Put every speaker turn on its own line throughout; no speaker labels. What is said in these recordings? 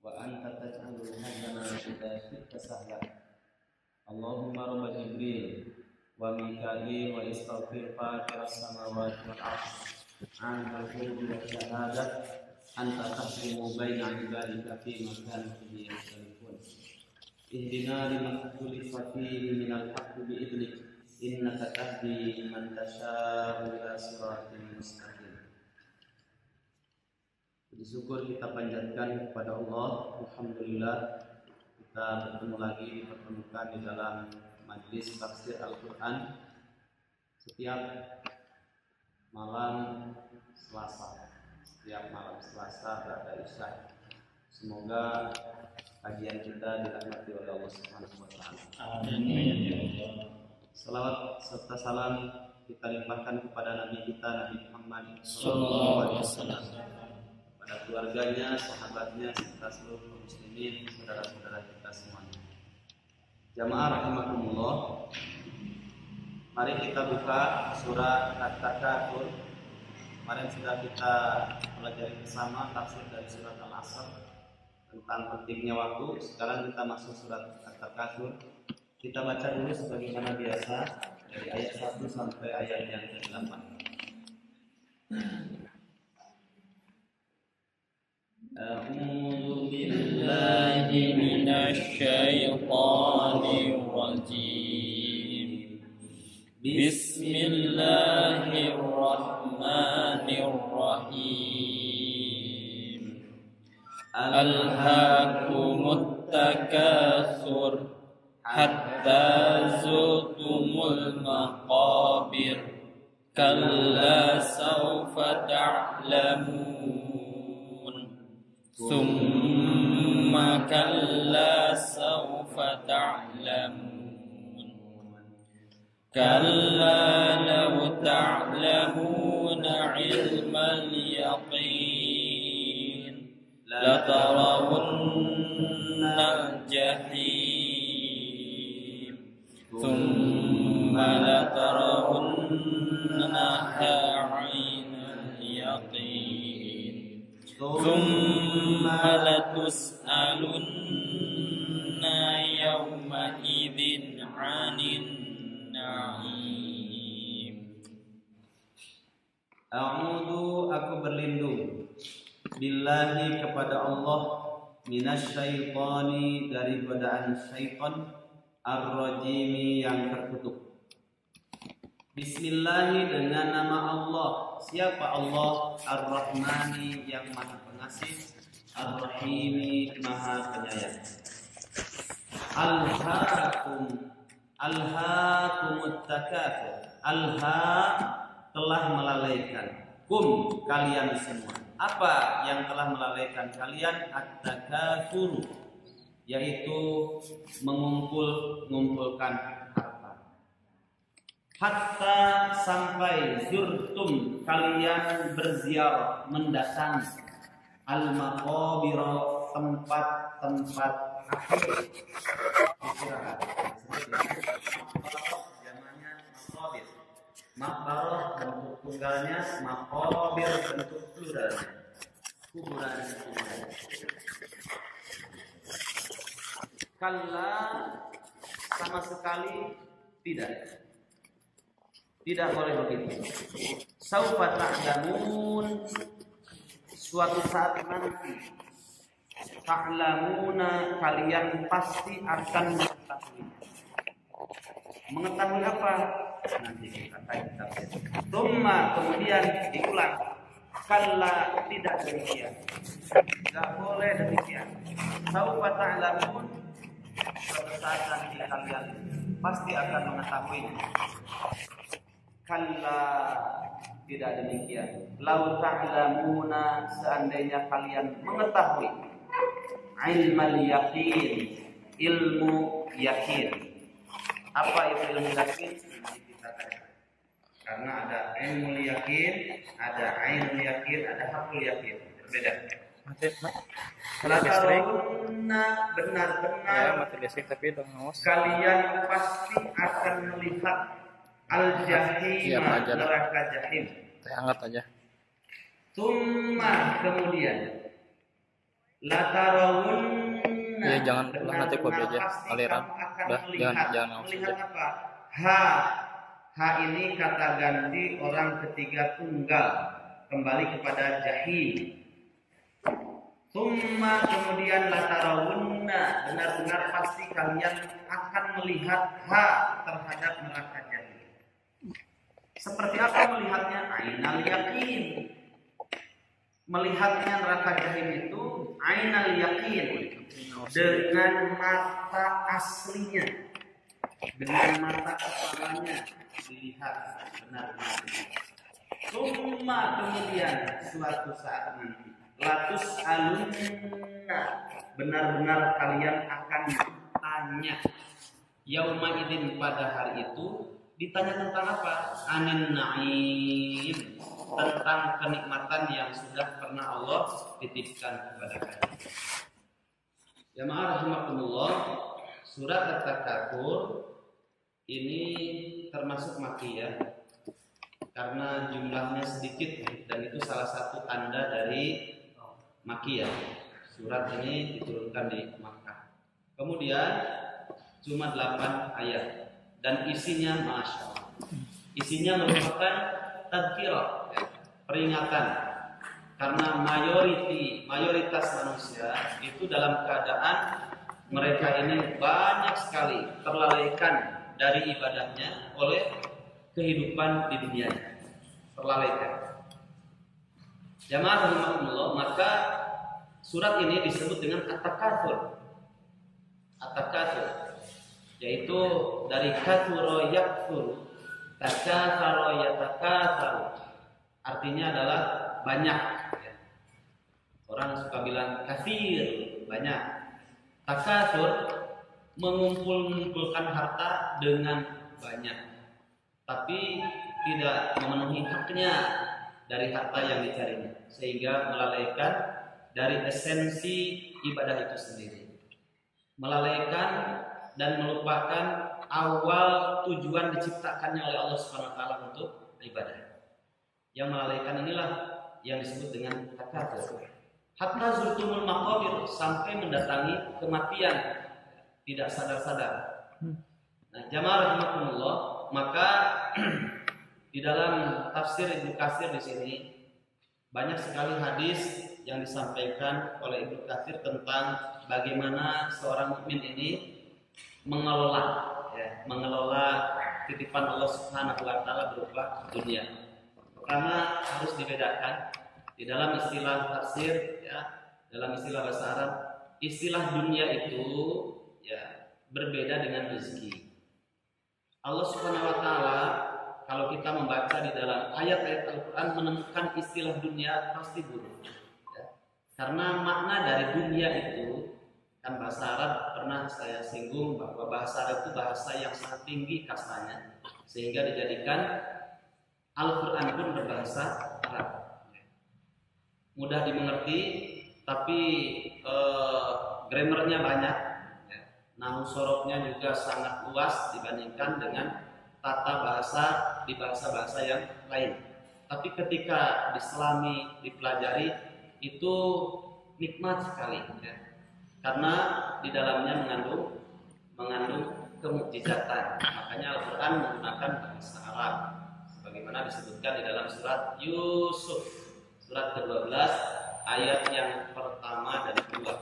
wa anta taj'alul hazana idza syi'ta sahla. Allahumma rabb Jibril wa Mika'il wa Israfil fatiras samawati wal ardh antal ghaibi wa syahadah anta tahkumu baina ibadika fima kanu fihi yakhtalifun. Ihdina liman ikhtalafa fihi minal haqqi bi'idhnik innaka tahdi man tasha'u ila siratin mustaqim. Puji syukur kita panjatkan kepada Allah. Alhamdulillah kita bertemu lagi, dipertemukan di dalam majlis tafsir Al-Quran setiap malam Selasa. Setiap malam Selasa berada Isya. Semoga kajian kita dirahmati oleh Allah Subhanahu wa taala. Amin. Salawat serta salam kita limpahkan kepada Nabi kita Nabi Muhammad sallallahu alaihi wasallam, kepada keluarganya, sahabatnya, serta seluruh muslimin, saudara-saudara kita semuanya. Jamaah rahimakumullah. Mari kita buka surah At-Takatsur. Kemarin sudah kita pelajari bersama tafsir dari surat Al-Asr tentang pentingnya waktu. Sekarang kita masuk surat At-Takatsur. Kita baca dulu sebagaimana biasa dari ayat 1 sampai ayat yang ke-8. A'udzu billahi minasy syaithanir rajim. Bismillahirrahmanirrahim. Alhaakumut takatsur hatta zurtumul maqabir kalla sawfa ta'lamun summa kalla sawfa ta'lamun kalla law ta'lamuna ilmal yaqin latarawunnal jahim ثم لترونها عين اليقين ثم لتسألن يومئذ عن النعيم. A'udzu, aku berlindung, billahi kepada Allah, minasyaitani, dari godaan syaitan, ar-rajimi, yang terkutuk. Bismillahi, dengan nama Allah. Siapa Allah? Ar-Rahmani, yang maha pengasih, Ar-Rahimi, maha penyayang. Alhaakumut takatsur. Alha, telah melalaikan. Kum, kalian semua. Apa yang telah melalaikan kalian? At-takatsur, yaitu mengumpulkan harta. Hatta, sampai, zurtum, kalian berziarah, mendatangi, al-maqabir, tempat-tempat akhir istirahat. Namanya maqabir. Maqbarah bentuk tunggalnya, maqabir bentuk pluralnya. Kuburan. Kalla, sama sekali tidak. Tidak boleh begitu. Saufa ta'lamun, suatu saat nanti. Ta'lamuna, kalian pasti akan mengetahui. Mengetahui apa? Nanti kita tafsir. Tsumma, kemudian diulang. Kalla, tidak demikian. Tidak boleh demikian. Saufa ta'lamun, suatu saat nanti kalian pasti akan mengetahui. Kalla, tidak demikian. Lau ta'lamuna, seandainya kalian mengetahui. Ilmal yaqin, ilmu yakin. Apa itu ilmu yakin? Karena ada ilmu yakin, ada ainul yakin, ada hakul yakin. Berbeda. Latarunna, benar-benar kalian pasti akan melihat al-jahim, neraka jahim.
Angkat aja.
Tsumma, kemudian Latarawunna.
Ya jangan ulang nanti kopi aja aliran. Udah jangan
melihat apa? Ha ini kata ganti orang ketiga tunggal, kembali kepada jahim. Summa kemudian latarawunna, benar-benar pasti kalian akan melihat terhadap neraka jahim. Seperti apa melihatnya? Ainal yakin. Melihatnya neraka jahim itu ainal yakin, dengan mata aslinya, dengan mata kepalanya dilihat benar-benar. Summa kemudian suatu saat nanti latus alunna, benar-benar kalian akan ditanya yauma idzin, pada hari itu ditanya tentang apa? Anin na'im, tentang kenikmatan yang sudah pernah Allah titipkan kepada kalian. Jamaah rahimakumullah, surat At-Takatsur ini termasuk Makkiyah karena jumlahnya sedikit dan itu salah satu tanda dari Makkiyah. Surat ini diturunkan di Makkah. Kemudian cuma 8 ayat dan isinya masya Allah. Isinya merupakan tadzkirah, peringatan, karena mayoritas manusia itu dalam keadaan mereka ini banyak sekali terlalaikan dari ibadahnya oleh kehidupan di dunia, terlalaikan. Jamaah rahimakumullah, maka surat ini disebut dengan At-Takatsur. At-Takatsur yaitu dari katsura yaktsur, takatsara yatakatsaru, artinya adalah banyak. Orang suka bilang katsir, banyak. Takatsur mengumpulkan harta dengan banyak, tapi tidak memenuhi haknya dari harta yang dicarinya, sehingga melalaikan dari esensi ibadah itu sendiri, melalaikan dan melupakan awal tujuan diciptakannya oleh Allah Subhanahu wa taala untuk ibadah. Yang melalaikan inilah yang disebut dengan takatsur. Hatta zurtumul maqabir, sampai mendatangi kematian tidak sadar-sadar. Nah, jamaah rahimakumullah, maka di dalam tafsir Ibnu Katsir di sini banyak sekali hadis yang disampaikan oleh Ibnu Katsir tentang bagaimana seorang mukmin ini mengelola titipan Allah Subhanahu wa taala berupa dunia. Karena harus dibedakan di dalam istilah tafsir, dalam istilah bahasa Arab, istilah dunia itu berbeda dengan rezeki. Allah Subhanahu wa taala kalau kita membaca di dalam ayat-ayat Al-Qur'an menemukan istilah dunia pasti buruk. Karena makna dari dunia itu kan bahasa Arab, pernah saya singgung bahwa bahasa Arab itu bahasa yang sangat tinggi kastanya, sehingga dijadikan Al-Quran pun berbahasa Arab. Mudah dimengerti, tapi grammarnya banyak, nahu sorofnya juga sangat luas dibandingkan dengan tata bahasa di bahasa-bahasa yang lain. Tapi ketika diselami, dipelajari, itu nikmat sekali, karena di dalamnya mengandung kemukjizatan. Makanya Al-Quran menggunakan bahasa Arab, sebagaimana disebutkan di dalam surat Yusuf, surat ke-12 ayat yang pertama dan kedua.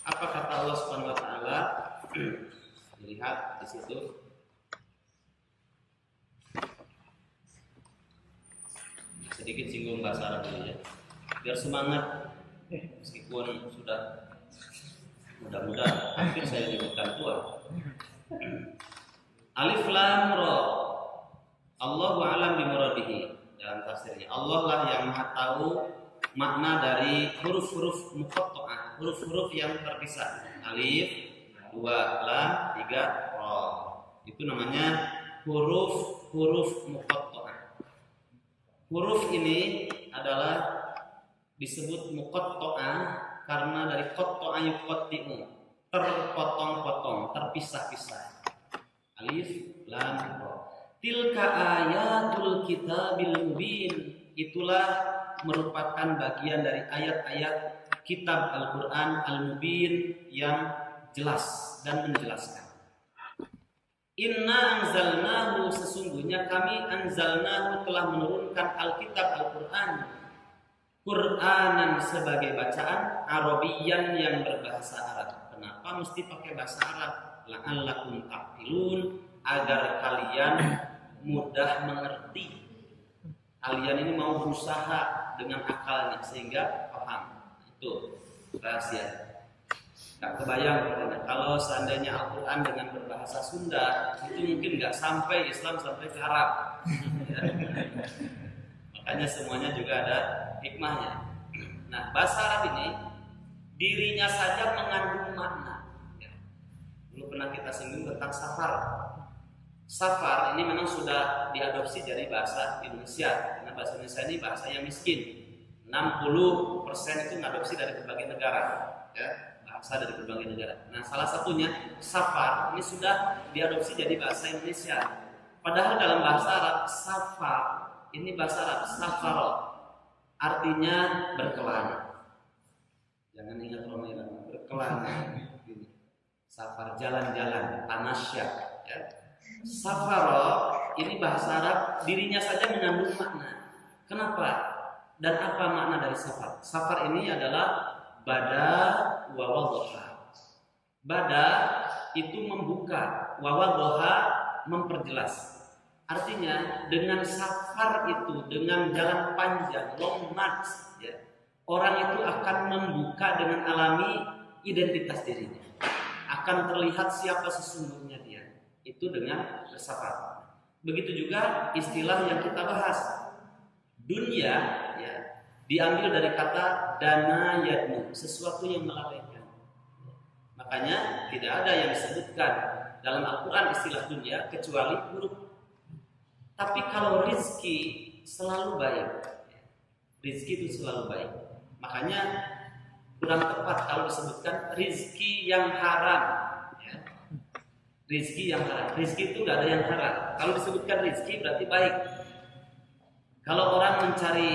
Apa kata Allah Subhanahu wa taala? Dilihat di situ. Sedikit singgung bahasa Arab dulu ya, biar semangat meskipun sudah mudah-mudahan hampir saya disebutkan tua. Alif Lam Ra, Allahu a'lam bimuradihi, dalam tafsirnya Allah lah yang maha tahu makna dari huruf-huruf muqatta'ah, huruf-huruf yang terpisah. Alif, 2 lam, 3 ra. Itu namanya huruf-huruf muqatta'ah. Huruf ini adalah disebut muqatta'ah karena dari qatta'a yuqatti'u, terpotong-potong, terpisah-pisah. Alif lam ra. Tilka ayatul kitabil mubin, itulah merupakan bagian dari ayat-ayat kitab Al-Quran Al-Mubin yang jelas dan menjelaskan. Inna anzalnahu, sesungguhnya kami anzalnahu telah menurunkan Alkitab Al-Quran Qur'anan sebagai bacaan Arabiyan yang berbahasa Arab. Kenapa mesti pakai bahasa Arab? La'allakum taqilun, agar kalian mudah mengerti. Kalian ini mau berusaha dengan akalnya sehingga paham. Itu rahasia. Gak kebayang kalau seandainya Al-Quran dengan berbahasa Sunda itu mungkin gak sampai Islam sampai ke Arab. Makanya semuanya juga ada hikmahnya. Nah, bahasa Arab ini dirinya saja mengandung makna. Dulu pernah kita singgung tentang safar. Safar ini memang sudah diadopsi dari bahasa Indonesia. Karena bahasa Indonesia ini bahasa yang miskin. 60% itu mengadopsi dari berbagai negara, ya, bahasa dari berbagai negara. Nah, salah satunya safar ini sudah diadopsi jadi bahasa Indonesia. Padahal dalam bahasa Arab safar ini bahasa Arab safaro artinya berkelana. Jangan ingat Romawi, berkelana. Safar jalan-jalan, tanasya, ya. Safaro ini bahasa Arab dirinya saja mengandung makna. Kenapa? Dan apa makna dari safar? Safar ini adalah bada wa wadhaha. Bada itu membuka, wa wadhaha memperjelas. Artinya dengan safar itu, dengan jalan panjang, long march, ya, orang itu akan membuka dengan alami identitas dirinya. Akan terlihat siapa sesungguhnya dia. Itu dengan bersafar. Begitu juga istilah yang kita bahas. Dunia, ya, diambil dari kata dana yadnu, sesuatu yang melalaikan. Makanya tidak ada yang disebutkan dalam Al-Quran istilah dunia kecuali buruk. Tapi kalau rizki selalu baik, rizki itu selalu baik. Makanya kurang tepat kalau disebutkan rizki yang haram. Rizki yang haram. Rizki itu tidak ada yang haram. Kalau disebutkan rizki berarti baik. Kalau orang mencari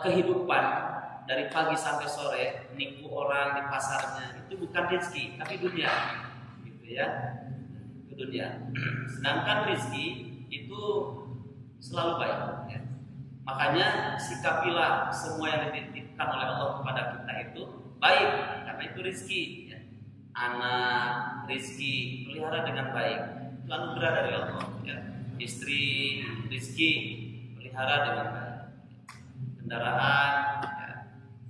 kehidupan dari pagi sampai sore, nipu orang di pasarnya, itu bukan rizki, tapi dunia, gitu ya, itu dunia. Sedangkan rizki itu selalu baik. Ya. Makanya sikapilah semua yang dititipkan oleh Allah kepada kita itu baik, karena itu rizki. Ya. Anak, rizki, pelihara dengan baik, itu anugerah dari Allah. Ya. Istri, rizki, pelihara dengan baik. Kendaraan, ya,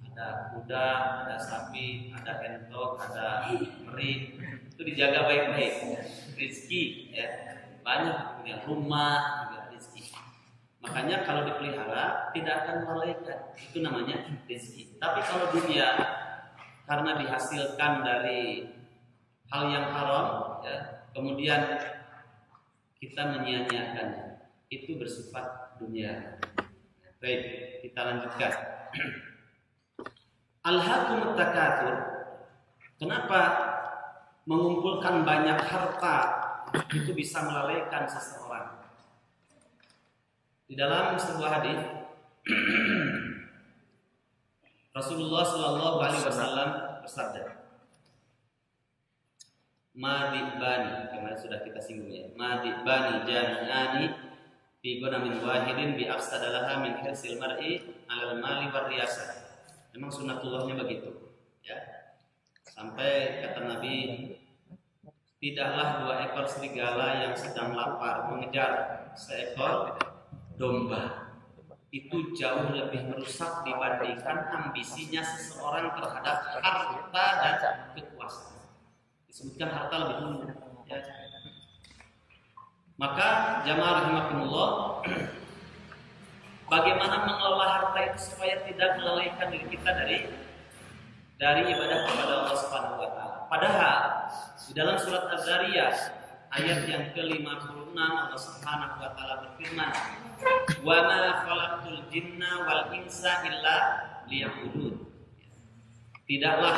ada kuda, ada sapi, ada entok, ada merik, itu dijaga baik-baik. Ya. Rizki, ya, banyak punya rumah juga rizki. Makanya kalau dipelihara tidak akan melalaikan, itu namanya rizki. Tapi kalau dunia karena dihasilkan dari hal yang haram, ya, kemudian kita menyia-nyiakannya, itu bersifat dunia. Baik, kita lanjutkan. Alhaakumut takatsur. Kenapa mengumpulkan banyak harta itu bisa melalaikan seseorang? Di dalam sebuah hadis Rasulullah Shallallahu Alaihi Wasallam bersabda, "Madibani," kemarin sudah kita singgung ya, "Madibani jami'ani fi ghanamin wahidin bi afsadalaha min hirsil mar'i 'alal mali war riyasah." Memang sunatullahnya begitu, ya. Sampai kata Nabi, tidaklah 2 ekor serigala yang sedang lapar mengejar seekor domba itu jauh lebih merusak dibandingkan ambisinya seseorang terhadap harta dan kekuasaan. Disebutkan harta lebih dulu, ya. Maka jamaah rahimakumullah, bagaimana mengelola harta itu supaya tidak melalaikan diri kita dari ibadah kepada Allah Subhanahu wa taala. Padahal di dalam surat Az-Zariyat ayat yang ke-56 Allah Subhanahu wa taala berfirman, "Wa ma khalaqtul jinna wal insa illa liya'budun." Tidaklah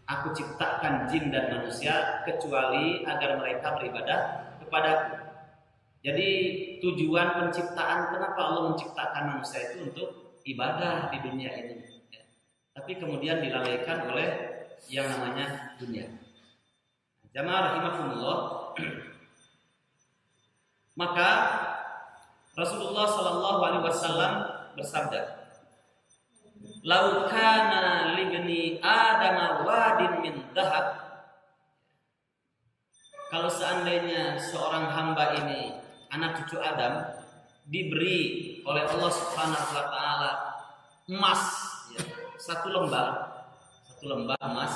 aku ciptakan jin dan manusia kecuali agar mereka beribadah kepadaku. Jadi tujuan penciptaan, kenapa Allah menciptakan manusia itu untuk ibadah di dunia ini. tapi kemudian dilalaikan oleh yang namanya dunia. Jamaah rahimakumullah. Maka Rasulullah Shallallahu Alaihi Wasallam bersabda, "Lau kana libni Adam wadin min dhahab." Kalau seandainya seorang hamba ini, anak cucu Adam, diberi oleh Allah Subhanahu Wa Taala emas, ya, satu lembar emas,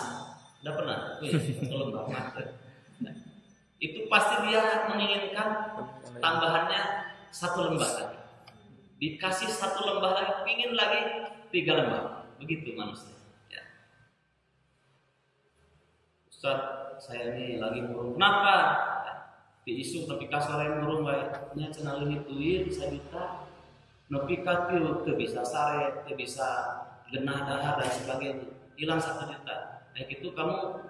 udah pernah? Satu lembar emas. Itu pasti dia menginginkan tambahannya satu lembar lagi. Dikasih satu lembar lagi, pingin lagi 3 lembar. Begitu manusia. Ya. Ustaz, saya ini lagi murung. Kenapa? Ya. Di isu nepi kasare murung bae. Nya cenah leuwih duit 1 juta. Nepi ka kieu teu bisa sare, teu bisa genah dahar dan sebagainya. Hilang 1 juta. Kayak gitu kamu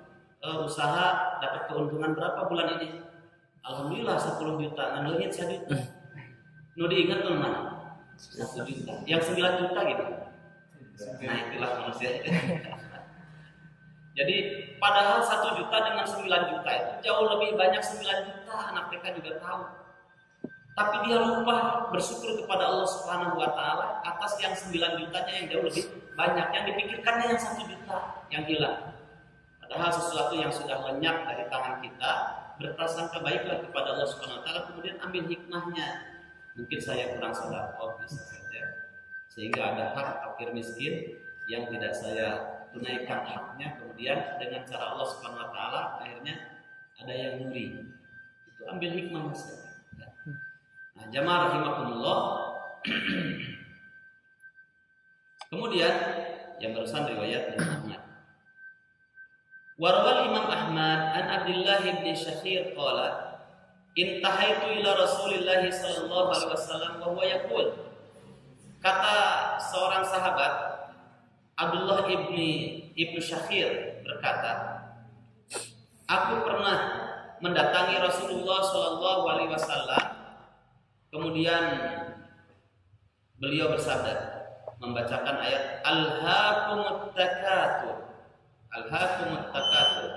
usaha dapat keuntungan berapa bulan ini? Alhamdulillah 10 juta, ngan leungit 1 juta. Nu diingat tuh mana? 1 juta. Yang 9 juta gitu. Nah, itulah manusia. Jadi padahal 1 juta dengan 9 juta itu jauh lebih banyak 9 juta, anak TK juga tahu. Tapi dia lupa bersyukur kepada Allah Subhanahu Wa Taala atas yang 9 jutanya yang jauh lebih banyak. Yang dipikirkannya yang 1 juta yang hilang. Padahal sesuatu yang sudah lenyap dari tangan kita, berprasangka baiklah kepada Allah Subhanahu Wa Taala, kemudian ambil hikmahnya. Mungkin saya kurang sedekah bisa saja, sehingga ada hak fakir miskin yang tidak saya tunaikan haknya, kemudian dengan cara Allah Subhanahu Wa Taala akhirnya ada yang nguri. Itu ambil hikmahnya saja. Nah, jamaah rahimakumullah. Kemudian yang barusan riwayat dari Ahmad. Warwal Imam Ahmad an Abdullah bin Shakhir qala intahaitu ila Rasulillah sallallahu alaihi wasallam wa huwa yaqul. Kata seorang sahabat Abdullah ibnu Shakhir berkata, aku pernah mendatangi Rasulullah sallallahu alaihi wasallam, kemudian beliau bersabda membacakan ayat Alhaakumut Takatsur. Alhaakumut Takatsur.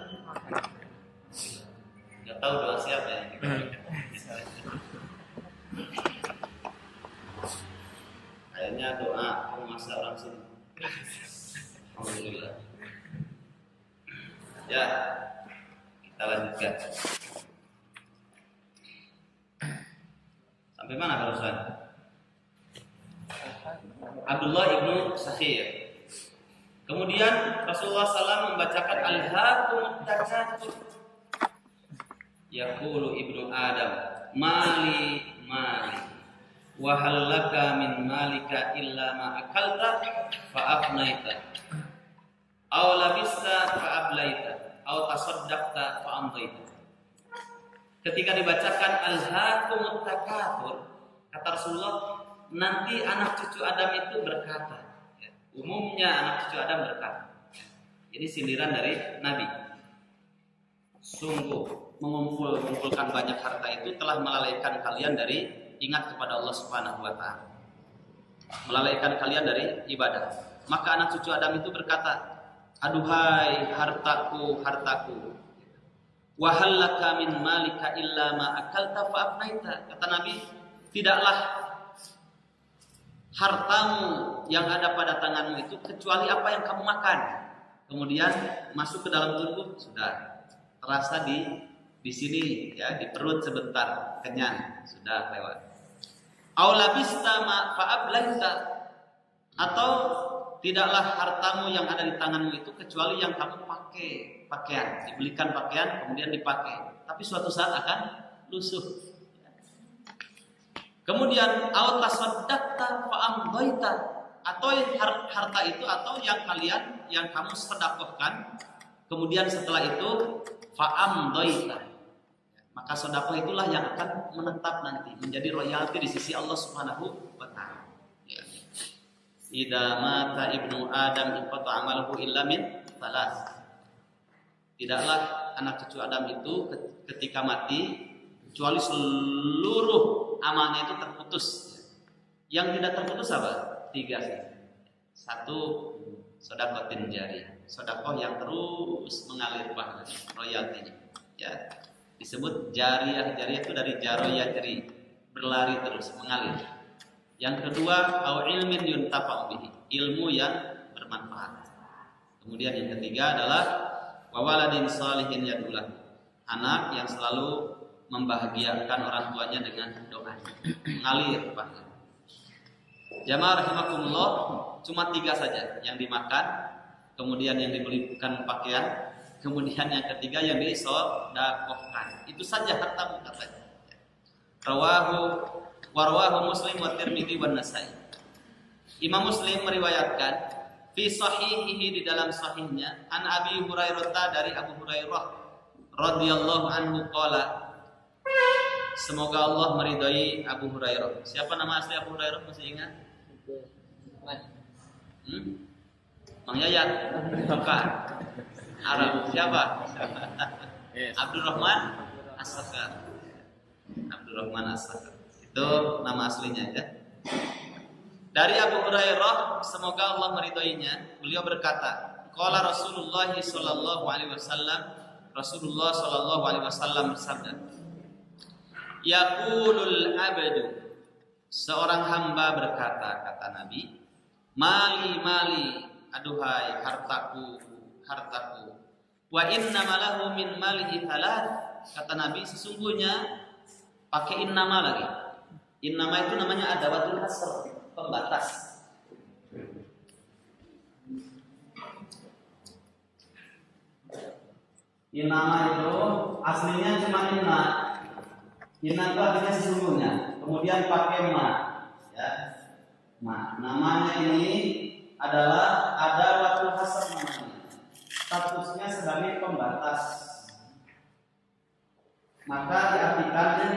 Enggak tahu doa siapa yang kita kayaknya doa penguasa orang sini. Alhamdulillah. Ya, kita lanjutkan. Sampai mana barusan? Abdullah ibnu Shakhir. Kemudian Rasulullah SAW membacakan Alhaakumut Takatsur. Yaqulu ibnu Adam, mali wa hal laka min malika illa ma akalta fa afnaita aw labista fa ablaita aw tasaddaqta fa amdaita. Ketika dibacakan Alhaakumut Takatsur, kata Rasulullah, nanti anak cucu Adam itu berkata, ya, umumnya anak cucu Adam berkata, ini sindiran dari Nabi. Sungguh mengumpulkan banyak harta itu telah melalaikan kalian dari ingat kepada Allah Subhanahu Wa Taala, melalaikan kalian dari ibadah. Maka anak cucu Adam itu berkata, aduhai hartaku, wa hal laka min malika illa ma akalta fa afnaita. Kata Nabi, tidaklah hartamu yang ada pada tanganmu itu kecuali apa yang kamu makan. Kemudian masuk ke dalam tubuh, sudah terasa di sini ya, di perut sebentar kenyang, sudah lewat. Aw labista ma fa ablaita, atau tidaklah hartamu yang ada di tanganmu itu kecuali yang kamu pakai, pakaian, dibelikan pakaian kemudian dipakai, tapi suatu saat akan lusuh. Kemudian aw tasaddaqta fa amdaita, atau harta itu atau yang kamu sedekahkan, kemudian setelah itu fa amdaita, maka sedekah itulah yang akan menetap nanti menjadi royalti di sisi Allah Subhanahu wa Ta'ala. Ya. Idza mata ibnu Adam inqata amaluhu illa min salas. Tidaklah anak cucu Adam itu ketika mati kecuali seluruh amalnya itu terputus. Yang tidak terputus apa? 3 sih. 1, Sodakotin jariyah, sodakoh yang terus mengalir pahala royaltinya. Ya, disebut jariyah. Jariyah itu dari jaro yajri, berlari terus, mengalir. Yang kedua, au ilmin yuntafa'u bihi, ilmu yang bermanfaat. Kemudian yang ketiga adalah wa waladin shalihin yad'ulah, anak yang selalu membahagiakan orang tuanya dengan doa, mengalir pahala. Jamaah rahimakumullah, cuma 3 saja yang dimakan, kemudian yang dibelikan pakaian, kemudian yang ketiga yang disedekahkan. Itu saja hartamu katanya. Rawahu Muslim wa Tirmidzi wa Nasa'i. Imam Muslim meriwayatkan fi sahihihi, di dalam sahihnya, an Abi Hurairah, dari Abu Hurairah radhiyallahu anhu qala, semoga Allah meridai Abu Hurairah. Siapa nama asli Abu Hurairah, masih ingat? Bang Yayat? Bukan. Arab. Siapa? Abdurrahman As-Sakhar. Abdurrahman As-Sakhar. Itu nama aslinya ya. Dari Abu Hurairah, semoga Allah meridainya, beliau berkata, qala Rasulullah sallallahu alaihi wasallam, Rasulullah sallallahu alaihi wasallam bersabda, yaqulul abdu, seorang hamba berkata, kata Nabi, mali, aduhai hartaku, wa inna malahu min malihi thalath, kata Nabi, sesungguhnya, pakai innama lagi. Innama itu namanya adawatul hasr, pembatas. Innama itu aslinya cuma inna. Inna itu artinya sesungguhnya. Kemudian pakai ma, ya. Nah, namanya ini adalah adawatul hasr namanya. Statusnya sebagai pembatas. Maka diartikannya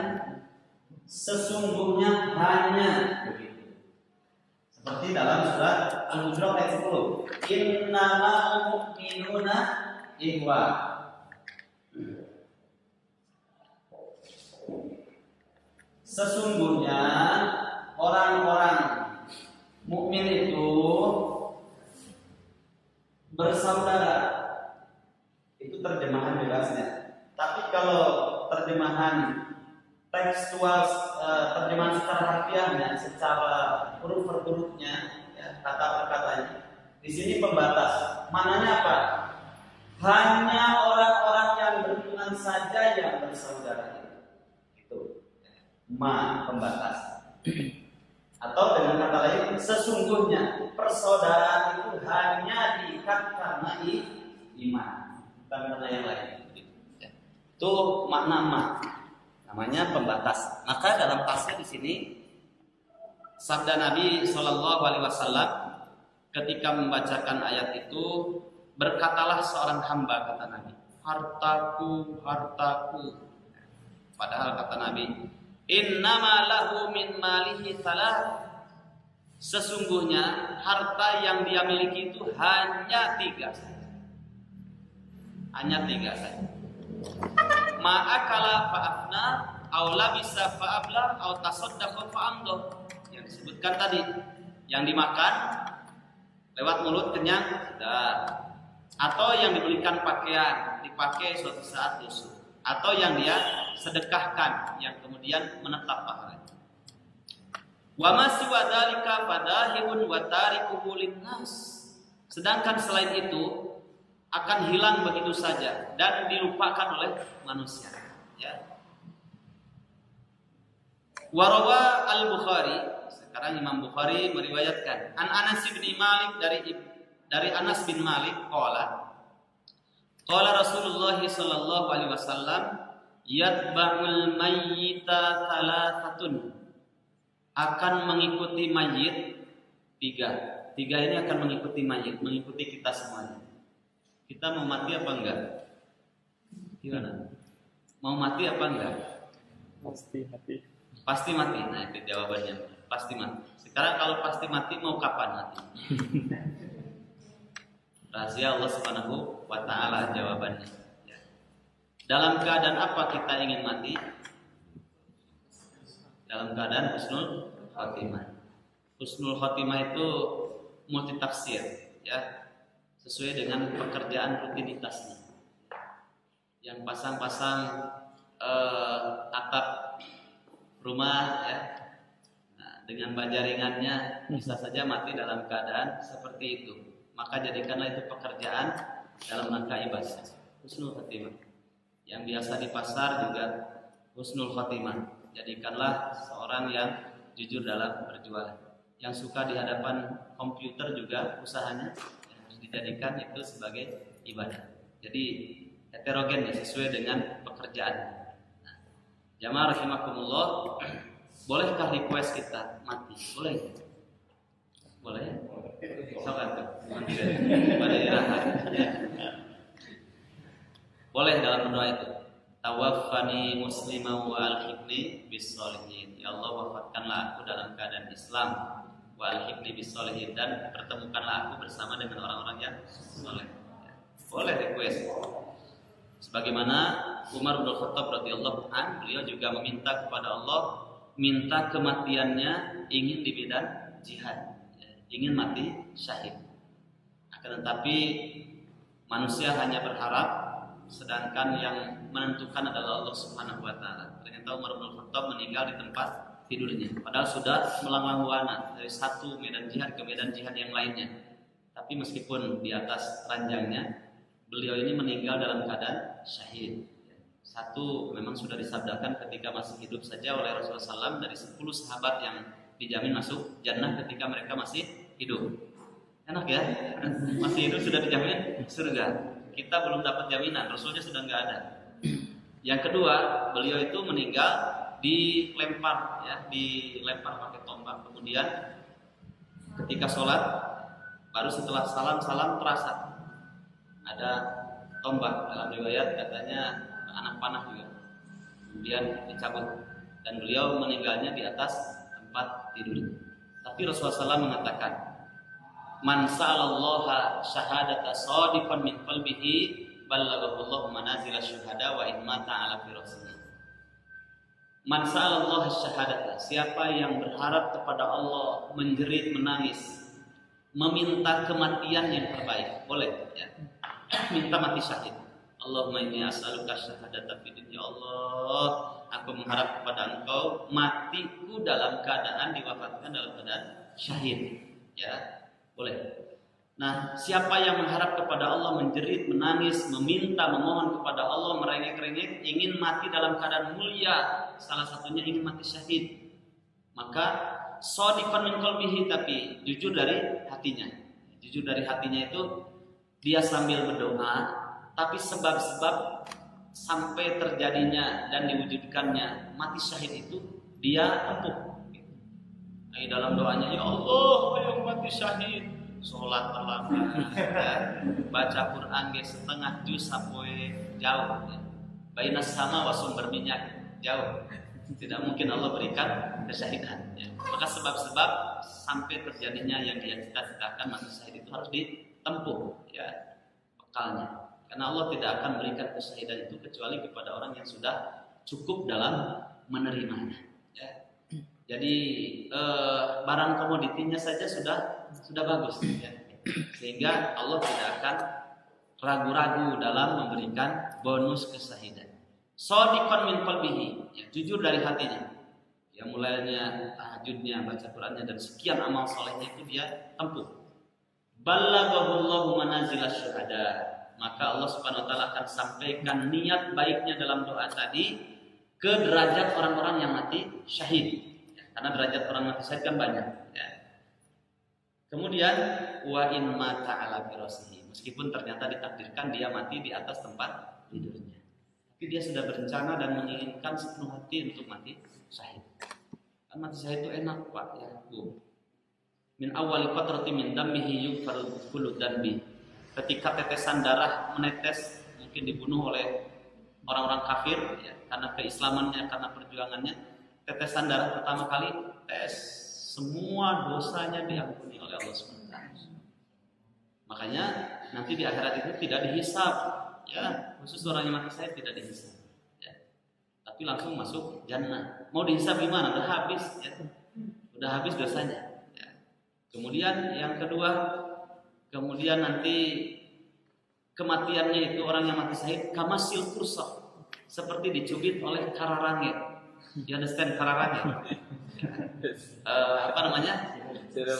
sesungguhnya hanya begitu. Seperti dalam surat Al-Hujurat ayat 10. Innamal mu'minuna ikhwa. Sesungguhnya orang-orang mukmin itu bersaudara. Itu terjemahan bebasnya. Tapi kalau terjemahan tekstual, terjemahan secara harfiahnya, secara huruf per hurufnya, ya, kata per katanya, di sini pembatas. Mananya apa? Hanya orang-orang yang beriman saja yang bersaudara. Itu ma, pembatas. Atau dengan kata lain, sesungguhnya persaudaraan itu hanya diikat karena iman, bukan karena yang lain. Itu makna ma, namanya pembatas. Maka dalam tasnya di sini sabda Nabi Shallallahu Alaihi Wasallam ketika membacakan ayat itu, berkatalah seorang hamba, kata Nabi, hartaku. Padahal kata Nabi, innama lahu min malihi thalath, sesungguhnya harta yang dia miliki itu hanya 3 saja. Hanya 3 saja. Ma'akala fa'afna, au labisa fa'abla, au tasaddaqa fa'amdoh. Yang disebutkan tadi, yang dimakan lewat mulut kenyang sudah, atau yang dibelikan pakaian dipakai suatu saat lusuh, atau yang dia sedekahkan yang kemudian menetap pahalanya. Wa ma siwa dzalika fadahibun wa tarikuhu linnas. Sedangkan selain itu akan hilang begitu saja dan dilupakan oleh manusia, ya. Warawa Al-Bukhari, sekarang Imam Bukhari meriwayatkan an Anas bin Malik, dari Anas bin Malik qala Rasulullah sallallahu alaihi wasallam yatba'ul mayyita thalathatun, akan mengikuti mayit 3 ini akan mengikuti mayit, mengikuti kita semuanya. Kita mau mati apa enggak? Gimana? Mau mati apa enggak? Pasti mati. Nah, itu jawabannya. Pasti mati. Sekarang kalau pasti mati, mau kapan mati? Rahasia Allah Subhanahu wa ta'ala jawabannya. Dalam keadaan apa kita ingin mati? Dalam keadaan husnul khotimah. Husnul khotimah itu multitafsir, ya. sesuai dengan pekerjaan rutinitasnya. Yang pasang-pasang atap rumah ya, nah, dengan baja ringannya bisa saja mati dalam keadaan seperti itu. Maka jadikanlah itu pekerjaan dalam rangka ibadah. Husnul khatimah. Yang biasa di pasar juga husnul khatimah. Jadikanlah seorang yang jujur dalam berjualan. Yang suka di hadapan komputer juga usahanya harus dijadikan itu sebagai ibadah. Jadi heterogen ya, sesuai dengan pekerjaan. Nah, jamaah rahimakumullah, bolehkah request kita mati? Boleh? Boleh? Sokat tuh. Pada irahat. Boleh dalam berdoa itu. Tawaffani muslimah wa alhiqni bis sholihin. Ya Allah, wafatkanlah aku dalam keadaan Islam, wa alhiqni bis sholihin, dan pertemukanlah aku bersama dengan orang-orang yang saleh. Boleh request. Sebagaimana Umar bin Khattab radhiyallahu anhu, beliau juga meminta kepada Allah, minta kematiannya ingin di medan jihad, ingin mati syahid. Akan tetapi manusia hanya berharap, sedangkan yang menentukan adalah Allah Subhanahu wa taala. Ternyata Umar bin Khattab meninggal di tempat tidurnya, padahal sudah melanglang buana dari satu medan jihad ke medan jihad yang lainnya. Tapi meskipun di atas ranjangnya, beliau ini meninggal dalam keadaan syahid. Satu, memang sudah disabdakan ketika masih hidup saja oleh Rasulullah SAW, dari 10 sahabat yang dijamin masuk jannah ketika mereka masih hidup. Enak ya, masih hidup sudah dijamin surga. Kita belum dapat jaminan, Rasulnya sudah nggak ada. Yang kedua, beliau itu meninggal dilempar pakai tombak. Kemudian ketika sholat, baru setelah salam terasa ada tombak. Dalam riwayat katanya anak panah juga. Kemudian dicabut dan beliau meninggalnya di atas tempat tidurnya. Tapi Rasulullah SAW mengatakan, man sa'alallaha syahadata shadiqan min qalbihi ballaghahu manazil syuhada wa in mata ala firasihi. Man sa'alallaha syahadata, siapa yang berharap kepada Allah, menjerit, menangis, meminta kematian yang terbaik, boleh ya, minta mati syahid. Allahumma inni as'aluka syahadata fid dunya. Ya Allah, aku mengharap kepada Engkau matiku dalam keadaan diwafatkan dalam keadaan syahid. Ya, boleh. Nah, siapa yang mengharap kepada Allah, menjerit, menangis, meminta, memohon kepada Allah, merengek-rengek, ingin mati dalam keadaan mulia, salah satunya ingin mati syahid, maka shadiqan min qalbihi, tapi jujur dari hatinya. Jujur dari hatinya itu dia sambil berdoa, tapi sebab-sebab sampai terjadinya dan diwujudkannya mati syahid itu dia tempuh. Di dalam doanya, ya Allah, ayo mati syahid. Sholat terlambat, ya. Baca Quran setengah juz sampai jauh, ya. Bainas sama wasumber minyak jauh. Tidak mungkin Allah berikan kesyahidan, ya. Maka sebab-sebab sampai terjadinya yang dia cita-citakan mati syahid itu harus ditempuh, ya, bekalnya. Karena Allah tidak akan berikan kesyahidan itu kecuali kepada orang yang sudah cukup dalam menerimanya, ya. Jadi barang komoditinya saja sudah bagus, ya. Sehingga Allah tidak akan ragu-ragu dalam memberikan bonus kesyahidan. Shadiqan min qalbihi, ya, jujur dari hatinya. Ya, mulainya tahajudnya, baca Qur'annya, dan sekian amal solehnya itu dia tempuh. Ballaghahullahu manazila syuhada, maka Allah Subhanahu wa taala akan sampaikan niat baiknya dalam doa tadi ke derajat orang-orang yang mati syahid. Karena derajat orang mati syahid kan banyak, ya. Kemudian wa in mata ala firasihi, meskipun ternyata ditakdirkan dia mati di atas tempat tidurnya, tapi dia sudah berencana dan menginginkan sepenuh hati untuk mati syahid. Kan mati syahid itu enak, Pak, ya. Min awwali qatrati min dammihi yughfaru kullu dambi. Ketika tetesan darah menetes, mungkin dibunuh oleh orang-orang kafir, ya, karena keislamannya, karena perjuangannya. Tetesan darah pertama kali tes, semua dosanya diampuni oleh Allah SWT. Makanya nanti di akhirat itu tidak dihisab, ya, khusus orang yang mati syahid tidak dihisab, ya. Tapi langsung masuk jannah. Mau dihisab gimana? Udah habis, ya. Udah habis dosanya, ya. Kemudian yang kedua, Kemudian nanti kematiannya itu orang yang mati syahid kamasil kursa, seperti dicubit oleh kararangit. You understand kararangit? Apa namanya?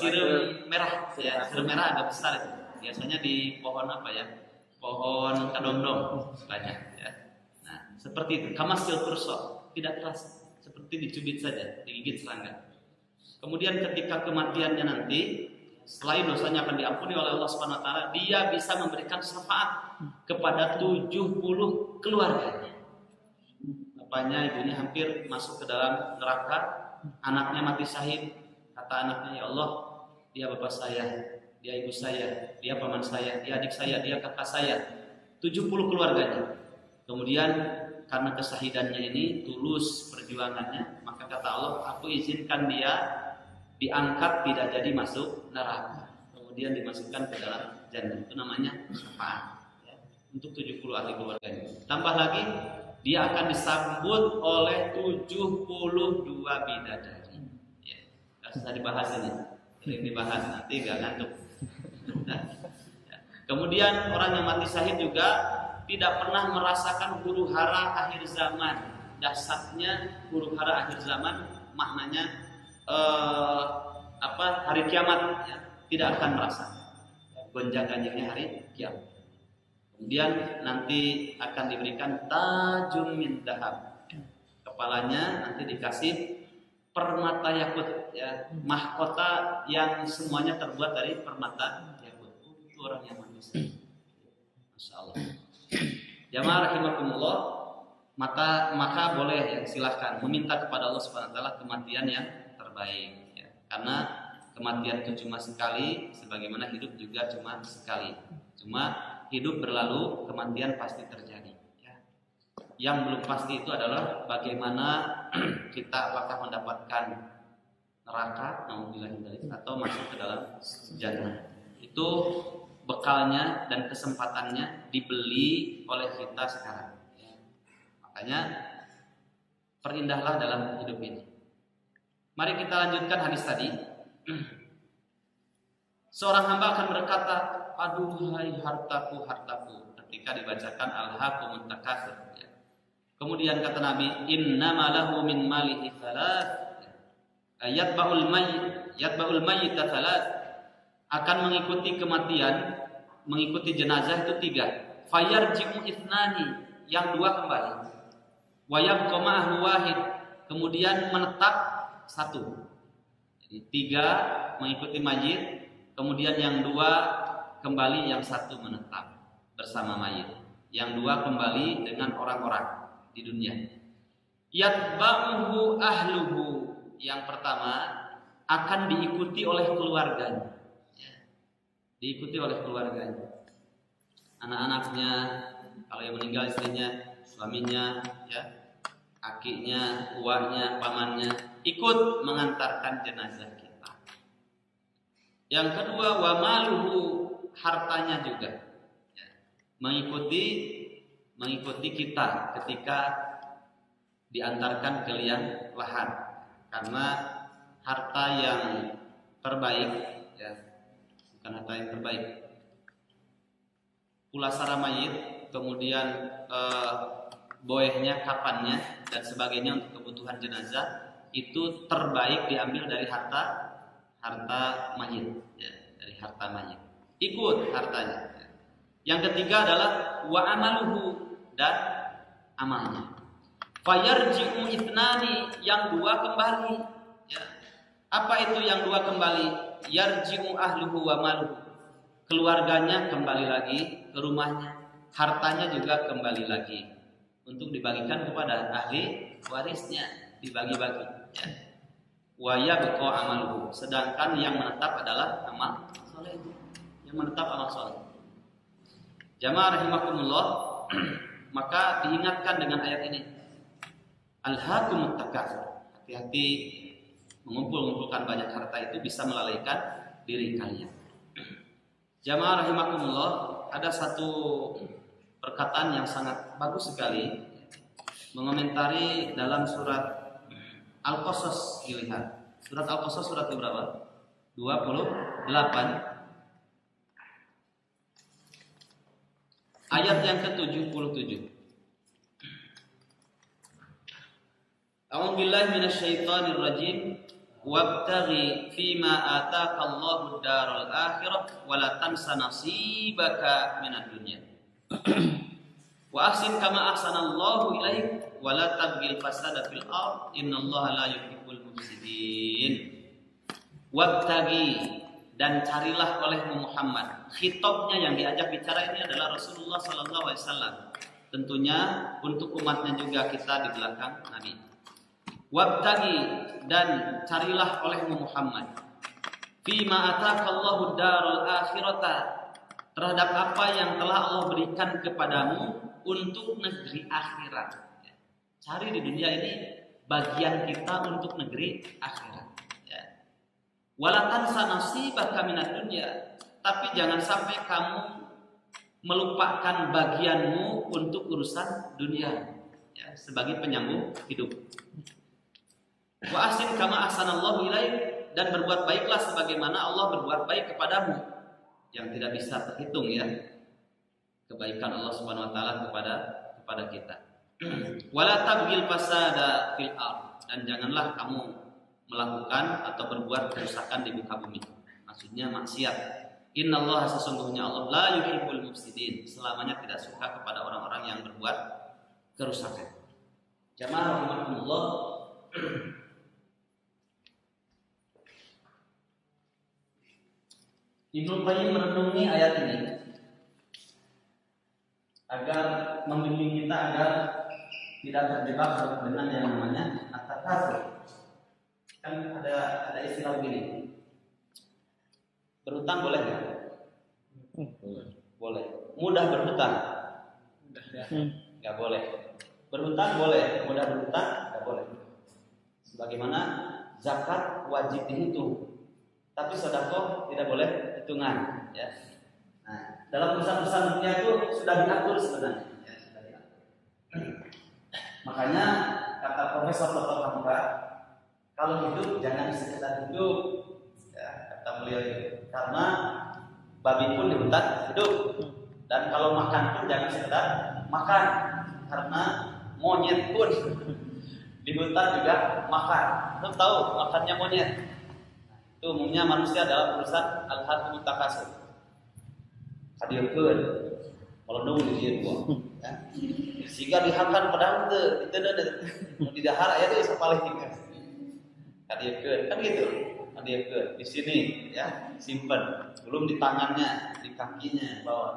Sirum merah. Ya, sirum merah agak besar itu. Biasanya di pohon apa ya? Pohon kadondong banyak ya. Nah, seperti itu. Kamasil kursa, tidak keras, seperti dicubit saja, digigit serangga. Kemudian ketika kematiannya nanti, selain dosanya akan diampuni oleh Allah Subhanahu wa taala, dia bisa memberikan syafaat kepada 70 keluarganya. Bapaknya, ibunya hampir masuk ke dalam neraka, anaknya mati syahid. Kata anaknya, ya Allah, dia bapak saya, dia ibu saya, dia paman saya, dia adik saya, dia kakak saya, 70 keluarganya. Kemudian karena kesahidannya ini tulus perjuangannya, maka kata Allah, aku izinkan dia diangkat tidak jadi masuk neraka, kemudian dimasukkan ke dalam jannah. Itu namanya syafaat ya, untuk 70 ahli keluarganya. Tambah lagi, dia akan disambut oleh 72 bidadari. Ya, gak usah dibahas ini, sering dibahas nanti gak ngantuk. Nah, ya. Kemudian orang yang mati syahid juga tidak pernah merasakan huru hara akhir zaman. Dasarnya huru hara akhir zaman maknanya hari kiamat ya, tidak akan merasa gonjang-ganjingnya hari kiamat. Kemudian nanti akan diberikan tajum min dahab. Kepalanya nanti dikasih permata yakut ya, mahkota yang semuanya terbuat dari permata yakut. Itu orang yang manusia. Masya Allah. Jamaah rahimakumullah, maka boleh ya, silahkan meminta kepada Allah Subhanahu wa taala kematian yang terbaik ya. Karena kematian itu cuma sekali, sebagaimana hidup juga cuma sekali. Cuma hidup berlalu, kematian pasti terjadi ya. Yang belum pasti itu adalah bagaimana kita apakah mendapatkan neraka atau masuk ke dalam jannah. Itu bekalnya dan kesempatannya dibeli oleh kita sekarang ya. Makanya perindahlah dalam hidup ini. Mari kita lanjutkan hadis tadi. Seorang hamba akan berkata, aduhai hartaku, hartaku, ketika dibacakan alhaakumut takatsur ya. Kemudian kata Nabi, innama lahu min malihi thalath yatba'ul mayyit thalath, akan mengikuti kematian, mengikuti jenazah itu 3. Fayarji'u ithnani, yang 2 kembali. Wa yabqa ma'ahu wahid, kemudian menetap 1. Jadi 3 mengikuti mayit, kemudian yang 2 kembali, yang 1 menetap bersama mayit, yang 2 kembali dengan orang-orang di dunia. Yatba'uhu ahluhu, yang pertama akan diikuti oleh keluarganya. Diikuti oleh keluarganya, anak-anaknya, kalau yang meninggal istrinya, suaminya, ya, akinya, uaknya, pamannya, ikut mengantarkan jenazah kita. Yang kedua, wa maluhu, hartanya juga ya, mengikuti kita ketika diantarkan ke liang lahat, karena harta yang terbaik ya, bukan harta yang terbaik, pulasara mayit, kemudian boehnya, kafannya dan sebagainya untuk kebutuhan jenazah, itu terbaik diambil dari harta mayit ya, dari harta mayit, ikut hartanya ya. Yang ketiga adalah wa amaluhu, dan amalnya. Fayarji'u ithnani, yang 2 kembali ya. Apa itu yang 2 kembali? Yarji'u ahluhu wa maluhu, keluarganya kembali lagi ke rumahnya, hartanya juga kembali lagi untuk dibagikan kepada ahli warisnya, dibagi-bagi ya. Wa yabqa amaluhu, sedangkan yang menetap adalah amal saleh, yang menetap amal saleh. Jamaah rahimakumullah, maka diingatkan dengan ayat ini, alhaakumut takatsur, hati-hati mengumpulkan banyak harta itu bisa melalaikan diri kalian. Jamaah rahimakumullah, ada satu perkataan yang sangat bagus sekali mengomentari dalam surat Al-Qasas. Dilihat surat Al-Qasas surat berapa? 28 Ayat yang ke-77. A'udzu billahi minasyaitonir rajim. Wabtaghi fima ataka Allahu ad-daral akhirah wa la tansa nasibaka minad dunya. Wa ahsin kama ahsanallahu ilaik wa la tabghil fasada fil ard innallaha la yuhibbul mufsidin. Wabtaghi, dan carilah olehmu Muhammad. Khitabnya yang diajak bicara ini adalah Rasulullah sallallahu alaihi wasallam. Tentunya untuk umatnya juga kita di belakang Nabi. Wabtaghi, dan carilah olehmu Muhammad. Fima atakallahu darul akhirata, terhadap apa yang telah Allah berikan kepadamu untuk negeri akhirat. Cari di dunia ini bagian kita untuk negeri akhirat. Wala tansa nasibaka minad dunya, tapi jangan sampai kamu melupakan bagianmu untuk urusan dunia, ya, sebagai penyambung hidup. Wa ahsin kama ahsanallahu ilaik, dan berbuat baiklah sebagaimana Allah berbuat baik kepadamu, yang tidak bisa terhitung ya kebaikan Allah Subhanahu wa taala kepada kita. Wala tabghil fasada fil ard, dan janganlah kamu melakukan atau berbuat kerusakan di muka bumi. Maksudnya maksiat. Innallaha, sesungguhnya Allah, la yuhibbul mufsidin, selamanya tidak suka kepada orang-orang yang berbuat kerusakan. Jamaah rahimakumullah. Ibnu Qayyim merenungi ayat ini agar membimbing kita agar tidak terjebak dengan yang namanya at-takatsur. Kan ada istilah begini. Berhutang boleh nggak? Boleh. Mudah berhutang? Nggak boleh. Berhutang boleh, mudah berhutang nggak boleh. Sebagaimana zakat wajib dihitung, tapi sedekah tidak boleh hitungan. Ya. Nah, dalam urusan-urusan dunia itu sudah diatur sebenarnya. Ya, sudah diatur. Makanya kata Profesor Dr. Hamka, kalau hidup jangan sekedar hidup, ya, kata beliau itu. Karena babi pun di hutan hidup, dan kalau makan pun jangan sekedar makan, karena monyet pun di hutan juga makan. Lo tahu makannya monyet? Itu umumnya manusia dalam urusan al-hakumut takatsur. Kadieun, melendung di dieu gua. Ya. Sehingga dihakan padahal teu di dahar aya teh sapalih tinggal. Kadieun, kan gitu. Kadieun di sini ya, simpen. Belum di tangannya, di kakinya bawa.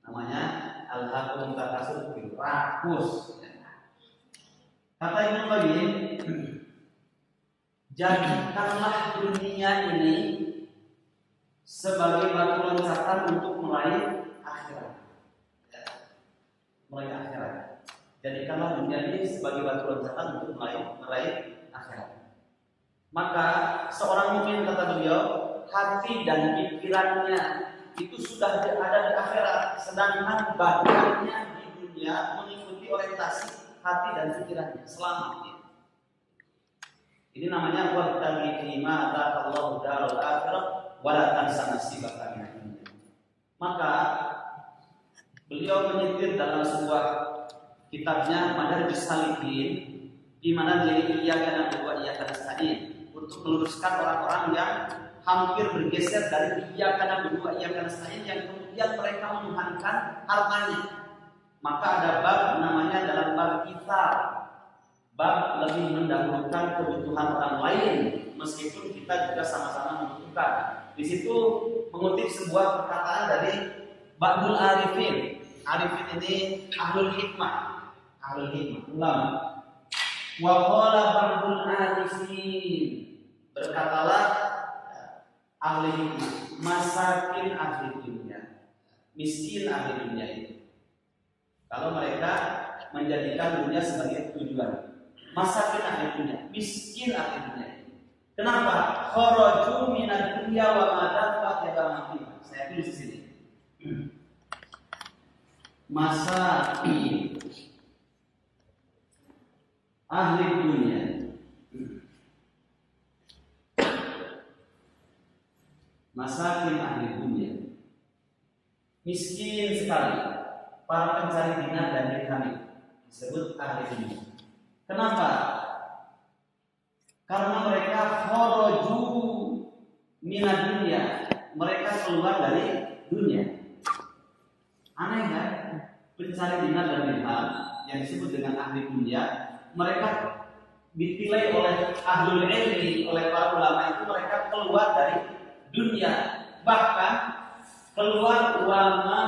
Namanya al-hakumut takatsur, rakus. Kata Ibnu Qayyim, jadikanlah dunia ini sebagai batu loncatan untuk meraih akhirat. Meraih akhirat. Jadikanlah dunia ini sebagai batu loncatan untuk meraih akhirat. Maka seorang mukmin, kata beliau, hati dan pikirannya itu sudah ada di akhirat, sedangkan badannya di dunia mengikuti orientasi hati dan pikirannya. Selamat ya. Ini namanya wabtaghi fima ataqallahu darul akhirah wa la tansa nasibaka minad dunya. Maka beliau menyetir dalam sebuah kitabnya Madarijus Salikin, di mana dia iyyaka na'budu wa iyyaka nasta'in, untuk meluruskan orang-orang yang hampir bergeser dari iyyaka na'budu wa iyyaka nasta'in yang kemudian mereka menuhankan hartanya. Maka ada bab namanya dalam bab kita, bab lebih mendahulukan kebutuhan orang lain meskipun kita juga sama-sama membutuhkan. Di situ mengutip sebuah perkataan dari Ba'dul Arifin. Arifin ini ahlul hikmah, ulama. Wa qala Ba'dul Arifin, berkatalah ahli hikmah, masakin ahli dunia, miskin ahli dunia itu. Kalau mereka menjadikan dunia sebagai tujuan, masakin ahli dunia, miskin ahli dunia. Kenapa? Kharaju minad dunya wa ma dafa yadamati. Saya tulis di sini. Masakin ahli dunia. Masakin ahli dunia. Miskin sekali. para pencari dinar dan dirham disebut ahli dunia. Kenapa? Karena mereka kharaju minad dunya, mereka keluar dari dunia. Aneh kan? Pencari dinar dan dirham yang disebut dengan ahli dunia, mereka ditilai oleh ahlul ilmi, oleh para ulama itu mereka keluar dari dunia, bahkan keluar wama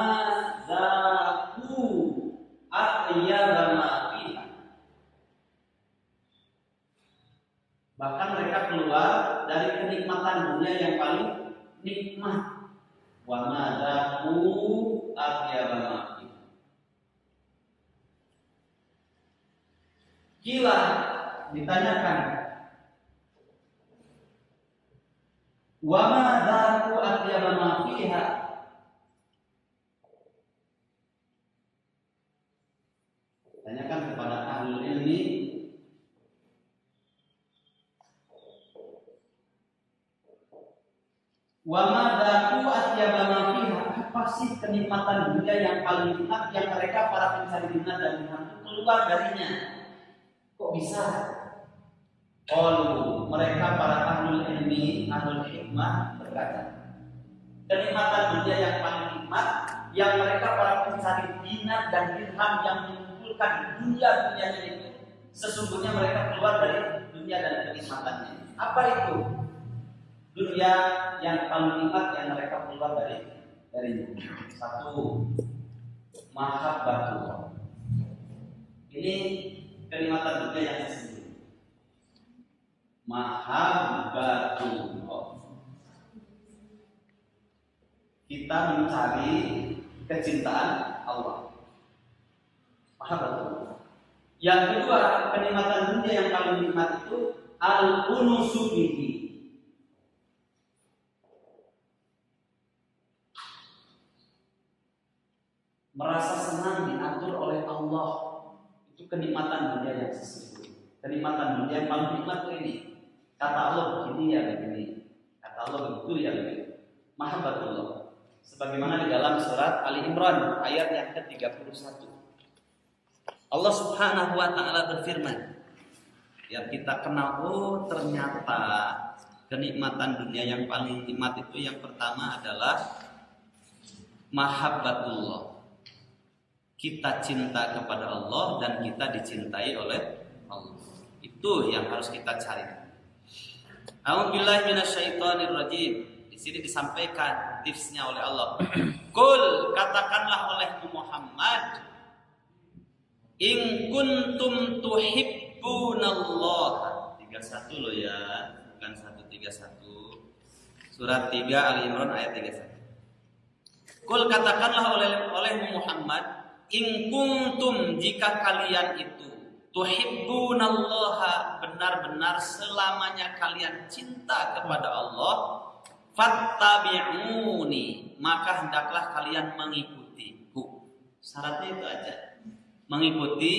zaku atyaba fiha. Bahkan mereka keluar dari kenikmatan dunia yang paling nikmat. Wama zaku atyaba fiha. Kila ditanyakan, wa ma dzaqu atyaba ma fiha. Tanyakan kepada ahli ilmi, wa ma dzaqu atyaba ma fiha. Apa sih kenikmatan dunia yang paling nikmat yang mereka para pencari dinar dan dirham keluar darinya? Kok bisa? Qalu, mereka para ahlul ilmi, ahlul hikmah berkata, kenikmatan dunia yang paling nikmat yang mereka para pencari dinar dan dirham yang mengumpulkan dunia itu, sesungguhnya mereka keluar dari dunia dan kenikmatannya. Apa itu? Dunia yang paling nikmat yang mereka keluar darinya. Satu, mahabbatullah. Ini kenikmatan dunia yang sesungguhnya. Mahabbatullah. Kita mencari kecintaan Allah. Mahabbatullah. Yang kedua, kenikmatan dunia yang paling nikmat itu al-unusu bihi. Merasa senang diatur oleh Allah. Itu kenikmatan dunia yang sesungguhnya. Kenikmatan dunia yang paling nikmat ini. Kata Allah begini ya begini, kata Allah begitu ya begitu. Mahabbatullah. Sebagaimana di dalam surat Ali Imran ayat yang ke-31. Allah Subhanahu wa taala berfirman, yang kita kenal, oh ternyata kenikmatan dunia yang paling nikmat itu yang pertama adalah mahabbatullah. Kita cinta kepada Allah dan kita dicintai oleh Allah. Itu yang harus kita cari. A'udzubillahi minasyaitonir rajim. Di sini disampaikan tipsnya oleh Allah. Qul, katakanlah oleh Muhammad, in kuntum tuhibbunallaha. 31 loh ya, bukan 131. Surat 3 Ali Imran ayat 31. Qul, katakanlah oleh Muhammad, in kuntum, jika kalian itu tuhibbunallaha, benar-benar selamanya kalian cinta kepada Allah, fattabi'uni, maka hendaklah kalian mengikutiku. Syaratnya itu aja, mengikuti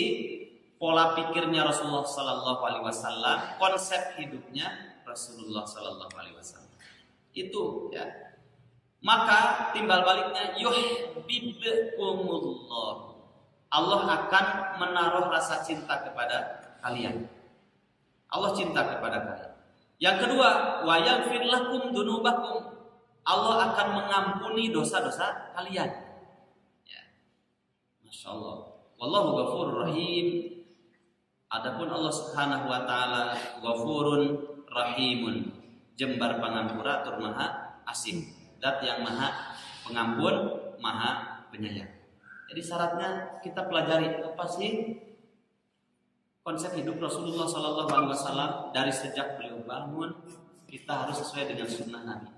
pola pikirnya Rasulullah sallallahu alaihi wasallam, konsep hidupnya Rasulullah sallallahu alaihi wasallam. Itu ya. Maka timbal baliknya yuhibbukumullah, Allah akan menaruh rasa cinta kepada kalian. Allah cinta kepada kalian. Yang kedua, wa yaghfir lakum dunubakum, Allah akan mengampuni dosa-dosa kalian. Ya. Masya Allah. Wallahu ghafurur rahim. Adapun Allah Subhanahu wa taala ghafurun rahimun, jembar pangampura tur maha asih. Dat yang maha pengampun, maha penyayang. Jadi syaratnya kita pelajari apa sih konsep hidup Rasulullah Sallallahu Alaihi Wasallam dari sejak beliau bangun, kita harus sesuai dengan sunnah Nabi.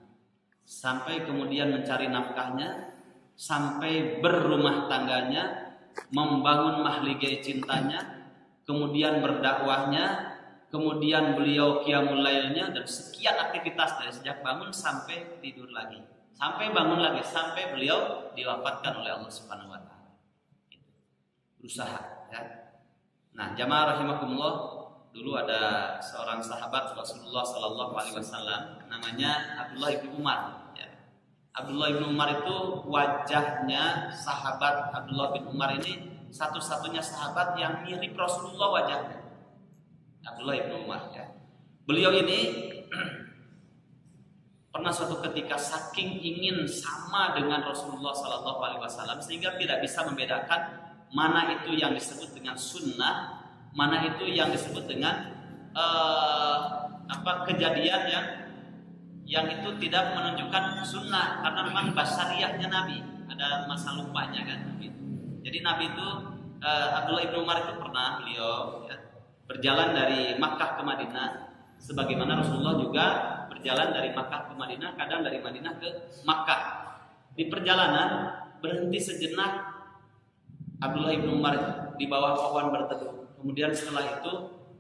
Sampai kemudian mencari nafkahnya, sampai berumah tangganya, membangun mahligai cintanya, kemudian berdakwahnya, kemudian beliau qiyamul lailnya, dan sekian aktivitas dari sejak bangun sampai tidur lagi, sampai bangun lagi, sampai beliau diwafatkan oleh Allah Subhanahu wa taala. Berusaha ya. Nah, jamaah rahimakumullah, dulu ada seorang sahabat Rasulullah sallallahu alaihi wasallam namanya Abdullah bin Umar ya. Abdullah bin Umar itu wajahnya sahabat Abdullah bin Umar ini satu-satunya sahabat yang mirip Rasulullah wajahnya. Abdullah bin Umar ya. Beliau ini pernah suatu ketika saking ingin sama dengan Rasulullah Sallallahu Alaihi Wasallam sehingga tidak bisa membedakan mana itu yang disebut dengan sunnah, mana itu yang disebut dengan kejadian yang itu tidak menunjukkan sunnah, karena memang basariahnya Nabi ada masa lupanya kan. Jadi Nabi itu Abdullah bin Umar itu pernah beliau ya, berjalan dari Makkah ke Madinah, sebagaimana Rasulullah juga berjalan dari Makkah ke Madinah, kadang dari Madinah ke Makkah. Di perjalanan berhenti sejenak Abdullah bin Umar di bawah pohon berteduh. Kemudian setelah itu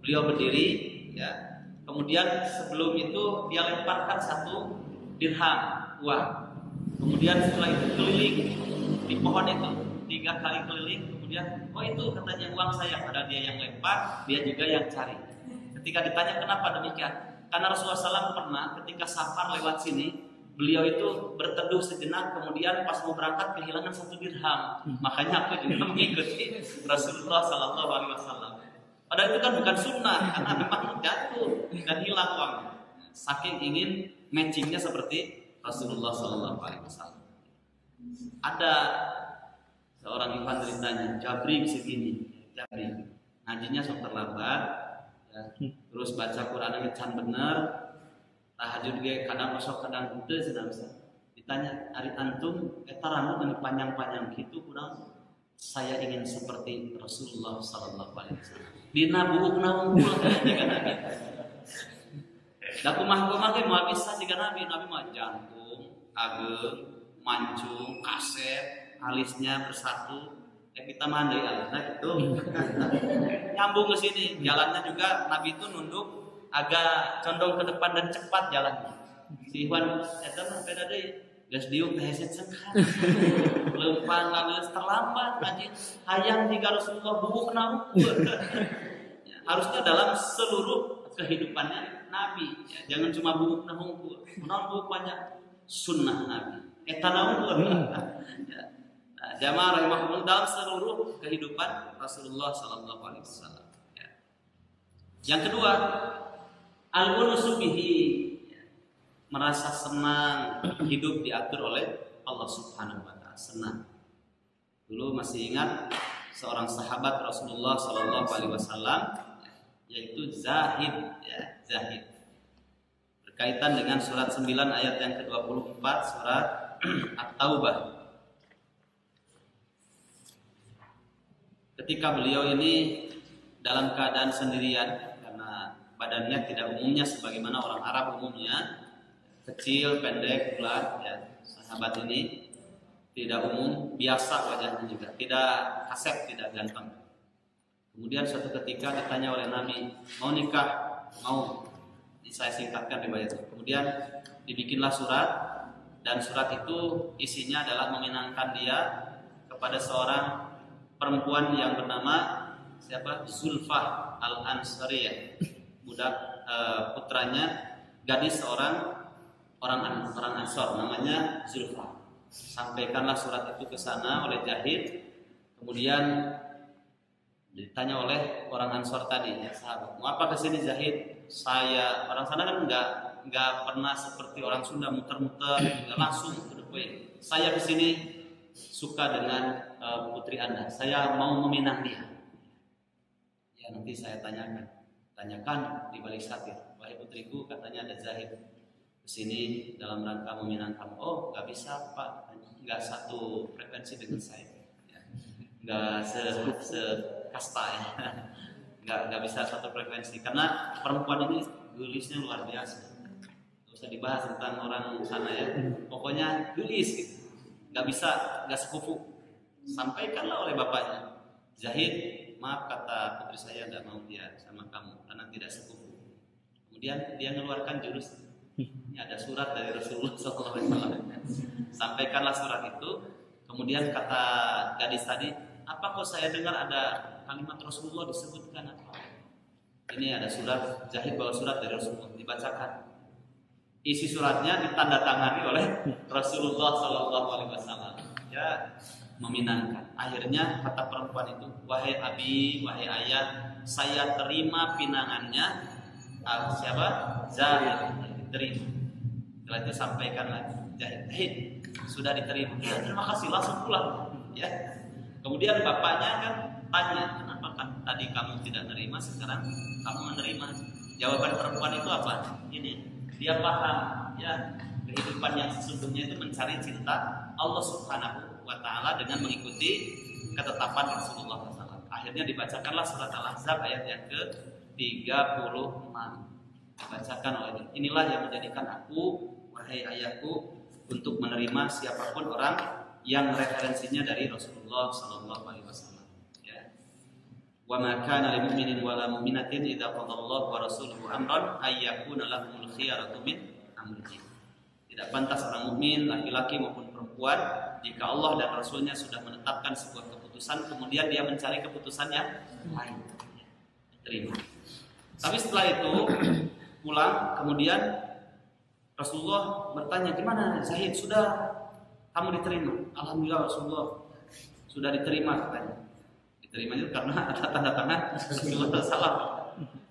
beliau berdiri ya. Kemudian sebelum itu dia lemparkan 1 dirham uang. Kemudian setelah itu keliling di pohon itu 3 kali keliling. Kemudian oh itu katanya uang saya, padahal dia yang lempar, dia juga yang cari. Ketika ditanya kenapa demikian, karena Rasulullah SAW pernah ketika safar lewat sini, beliau itu berteduh sejenak, kemudian pas mau berangkat kehilangan 1 dirham. Makanya aku juga mengikuti Rasulullah SAW. Padahal itu kan bukan sunnah, karena memang jatuh dan hilang uangnya. Saking ingin matchingnya seperti Rasulullah SAW. Ada seorang ikhwan ceritanya, Jabri segini, Jabri ngajinya sok terlambat, ya. Terus baca Quran ngecan bener, tahajud ge kadang kosong kadang henteu cenah bisa. Ditanya, "Ari antum eta rambut anu panjang-panjang kitu kurang?" "Saya ingin seperti Rasulullah sallallahu alaihi wasallam." Dina buukna unggul kayaknya Nabi. Da kumaha ge moal bisa siga Nabi mah jantung, ageng, mancung, kaset, alisnya bersatu. Kita mah deui alisna gitu. Nyambung ke sini, jalannya juga Nabi itu nunduk agak condong ke depan dan cepat jalannya. Si Iwan eta mah beda deui. Geus diuk teh heset sekali. Leumpang geus terlambat anjing. Hayang jiga Rasulullah buukna unggul. Harusnya dalam seluruh kehidupannya Nabi, ya, jangan cuma buukna unggul. Naon buuk banyak sunnah Nabi. Eta naon ya. Jamaah rahimahullah, dalam seluruh kehidupan Rasulullah sallallahu alaihi wasallam. Ya. Yang kedua, al-unusu bihi, merasa senang hidup diatur oleh Allah Subhanahu wa taala, senang. Dulu masih ingat seorang sahabat Rasulullah sallallahu alaihi wasallam yaitu Zahid ya, Zahid. Berkaitan dengan surat 9 ayat yang ke-24 surat At-Taubah. Ketika beliau ini dalam keadaan sendirian karena badannya tidak umumnya sebagaimana orang Arab umumnya, kecil, pendek, bulat ya. Sahabat ini tidak umum, biasa wajahnya juga, tidak kasep, tidak ganteng. Kemudian suatu ketika ditanya oleh Nabi, mau nikah? Mau. Saya singkatkan riwayat itu. Kemudian dibikinlah surat, dan surat itu isinya adalah meminangkan dia kepada seorang perempuan yang bernama siapa? Zulfah Al-Ansariyah, budak putranya gadis seorang orang Ansor namanya Zulfah. Sampaikanlah surat itu ke sana oleh Jahid. Kemudian ditanya oleh orang Ansor tadi, ya sahabat, mau apa kesini Zahid? Saya orang sana kan nggak pernah seperti orang Sunda muter-muter, langsung to the point. Saya kesini suka dengan putri Anda. Saya mau meminang dia. Ya nanti saya tanyakan di balik satir. Wahai putriku, katanya ada Zahid kesini dalam rangka meminang kamu. Oh nggak bisa Pak, nggak satu frekuensi dengan saya. Nggak sekasta ya, nggak bisa satu frekuensi karena perempuan ini gelisnya luar biasa. Nggak usah dibahas tentang orang sana ya, pokoknya gelis gitu, nggak sekufu. Sampaikanlah oleh bapaknya, Zahid, maaf kata putri saya nggak mau dia sama kamu karena tidak sekufu. Kemudian dia mengeluarkan jurus, ini ada surat dari Rasulullah SAW. Sampaikanlah surat itu. Kemudian kata gadis tadi, apa kok saya dengar ada kalimat Rasulullah disebutkan apa? Ini ada surat, Zahid bawa surat dari Rasulullah, dibacakan. Isi suratnya ditandatangani oleh Rasulullah SAW. Ya, meminangkan. Akhirnya kata perempuan itu, wahai abi, wahai ayah, saya terima pinangannya siapa? Zahid. Diterima. Setelah itu sampaikan lagi, Zahid sudah diterima. Ya, terima kasih, langsung pulang. Ya. Kemudian bapaknya kan tanya, kenapa kan tadi kamu tidak menerima, sekarang kamu menerima? Jawaban perempuan itu apa? Ini, dia paham ya kehidupan yang sesungguhnya itu mencari cinta Allah Subhanahu wa Ta'ala dengan mengikuti ketetapan Rasulullah SAW. Akhirnya dibacakanlah surat Al-Ahzab ayat yang ke-36. Dibacakan oleh dia. Inilah yang menjadikan aku, wahai ayahku, untuk menerima siapapun orang yang referensinya dari Rasulullah SAW. Ya. Wa ma kana lil mu'minin wa la mu'minatin idza qadallahu wa rasuluhu amran ay yakuna lahumul khiyaratu min amrihim. Tidak pantas orang mukmin laki-laki maupun perempuan jika Allah dan Rasulnya sudah menetapkan sebuah keputusan kemudian dia mencari keputusan yang lain. Terima. Tapi setelah itu pulang kemudian Rasulullah bertanya, gimana Zahid, sudah kamu diterima? Alhamdulillah Rasulullah sudah diterima katanya. Diterima itu karena ada tanda tangan Rasulullah SAW.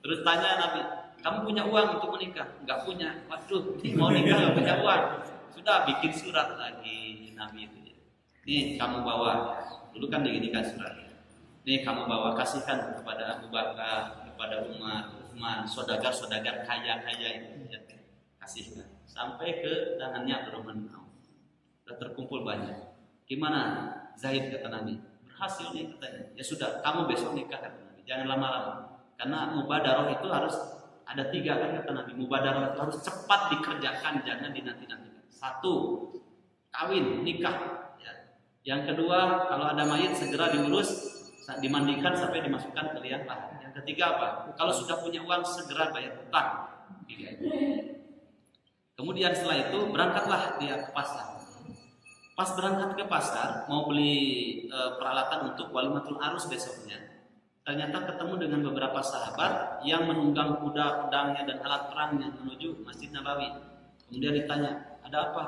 Terus tanya Nabi, kamu punya uang untuk menikah? Enggak punya. Waduh, mau nikah enggak punya uang. Sudah bikin surat lagi Nabi itu. Nih kamu bawa. Dulu kan diginikan surat. Nih kamu bawa, kasihkan kepada Abu Bakar, kepada Umar, Utsman, saudagar-saudagar kaya-kaya itu. Ya. Kasihkan. Sampai ke tangannya Abdurrahman bin Auf. Sudah terkumpul banyak. Gimana Zaid kata Nabi? Berhasil nih katanya. Ya sudah, kamu besok nikah kata Nabi. Jangan lama-lama. Karena mubadarah itu harus ada 3 kan kata Nabi. Mubadarah itu harus cepat dikerjakan, jangan dinanti-nantikan. 1, kawin, nikah. Ya. Yang kedua, kalau ada mayit segera diurus, dimandikan sampai dimasukkan ke liang lahat. Yang ketiga apa? Kalau sudah punya uang segera bayar hutang. Kemudian setelah itu berangkatlah dia ke pasar. Pas berangkat ke pasar mau beli peralatan untuk walimatul arus besoknya. Ternyata ketemu dengan beberapa sahabat yang menunggang kuda, pedangnya dan alat perangnya menuju Masjid Nabawi. Kemudian ditanya, ada apa?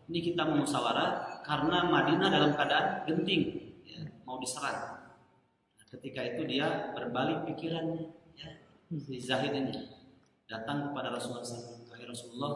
Ini kita mau musyawarah karena Madinah dalam keadaan genting, ya, mau diserang. Nah, ketika itu dia berbalik pikirannya, ya, si Zahid ini datang kepada Rasulullah SAW. Rasulullah,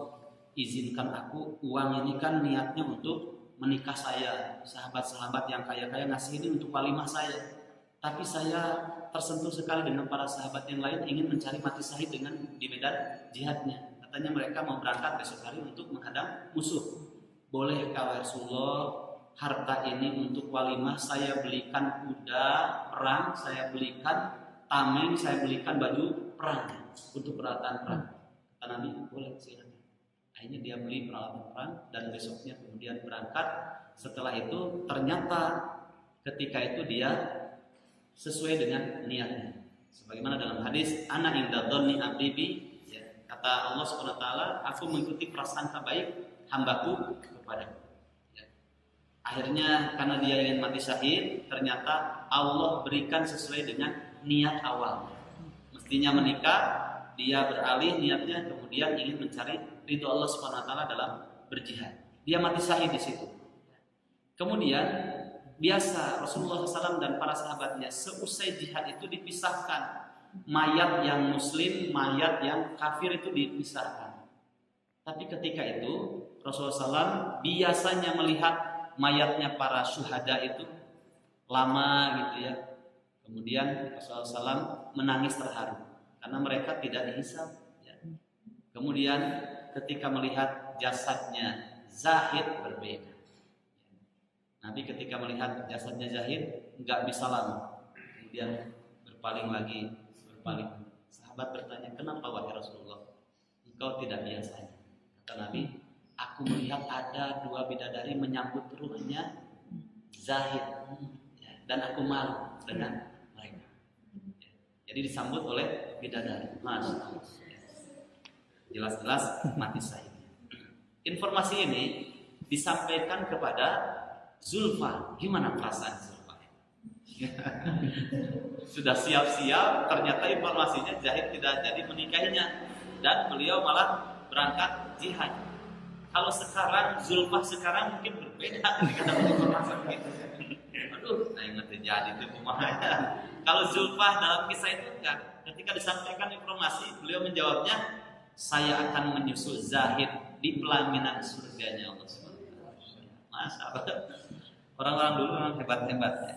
izinkan aku, uang ini kan niatnya untuk menikah saya. Sahabat-sahabat yang kaya-kaya ngasih ini untuk walimah saya. Tapi saya tersentuh sekali dengan para sahabat yang lain ingin mencari mati syahid dengan di medan jihadnya. Katanya mereka mau berangkat besok hari untuk menghadang musuh. Bolehkah Rasulullah harta ini untuk walimah saya belikan kuda perang, saya belikan tameng, saya belikan baju perang untuk peralatan perang. Kata Nabi, boleh silakan. Akhirnya dia beli peralatan perang dan besoknya kemudian berangkat. Setelah itu ternyata ketika itu dia sesuai dengan niatnya. Sebagaimana dalam hadis, ana inda dhanni abdi bi, ya, kata Allah Subhanahu wa taala, aku mengikuti prasangka baik hambaku kepadaku. Ya. Akhirnya karena dia ingin mati syahid, ternyata Allah berikan sesuai dengan niat awal. Mestinya menikah, dia beralih niatnya kemudian ingin mencari ridho Allah Subhanahu wa taala dalam berjihad. Dia mati syahid di situ. Kemudian biasa Rasulullah SAW dan para sahabatnya seusai jihad itu dipisahkan. Mayat yang muslim, mayat yang kafir itu dipisahkan. Tapi ketika itu Rasulullah SAW biasanya melihat mayatnya para syuhada itu lama gitu ya. Kemudian Rasulullah SAW menangis terharu karena mereka tidak dihisab. Ya. Kemudian ketika melihat jasadnya Zahid berbeda. Nabi ketika melihat jasadnya Zahid nggak bisa lama, kemudian berpaling lagi, berpaling. Sahabat bertanya, kenapa wahai Rasulullah? Engkau tidak biasanya. Kata Nabi, aku melihat ada 2 bidadari menyambut ruhnya Zahid, dan aku malu dengan mereka. Jadi disambut oleh bidadari. Jelas-jelas mati syahid. Informasi ini disampaikan kepada Zulfa. Gimana perasaan Zulfa? Sudah siap-siap, ternyata informasinya Zahid tidak jadi menikahinya dan beliau malah berangkat
jihad. Kalau sekarang Zulfah sekarang mungkin berbeda ketika dapat informasi begitu. Aduh, saya nggak terjadi itu kumahanya. Kalau Zulfah dalam kisah itu enggak. Ketika disampaikan informasi, beliau menjawabnya, saya akan menyusul Zahid di pelaminan surganya Allah SWT. Masya Allah. Orang-orang dulu memang hebat-hebat ya.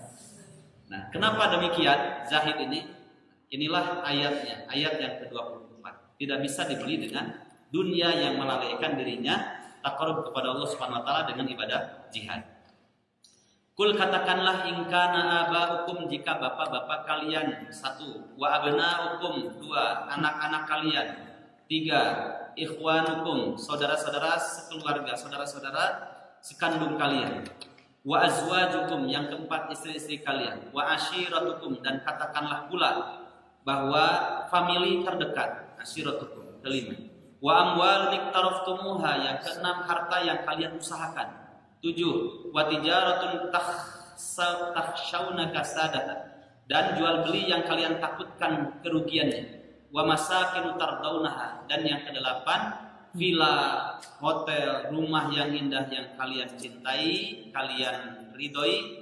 Nah, kenapa demikian Zahid ini? Inilah ayatnya, ayat yang ke-24. Tidak bisa dibeli dengan dunia yang melalaikan dirinya taqarrub kepada Allah Subhanahu wa taala dengan ibadah jihad. Kul katakanlah in kana aba'ukum jika bapak-bapak kalian 1, wa abna'ukum 2, anak-anak kalian 3, ikhwanukum saudara-saudara sekeluarga, saudara-saudara sekandung kalian, wa azwajukum yang keempat istri-istri kalian, wa ashiratukum dan katakanlah pula bahwa famili terdekat, ashiratukum kelima, wa amwalun iktaraftumuha yang keenam harta yang kalian usahakan, 7, wa tijaratun takhshawna kasadaha dan jual beli yang kalian takutkan kerugiannya, wa masakin tardaunaha dan yang ke-8 villa, hotel, rumah yang indah yang kalian cintai, kalian ridhoi,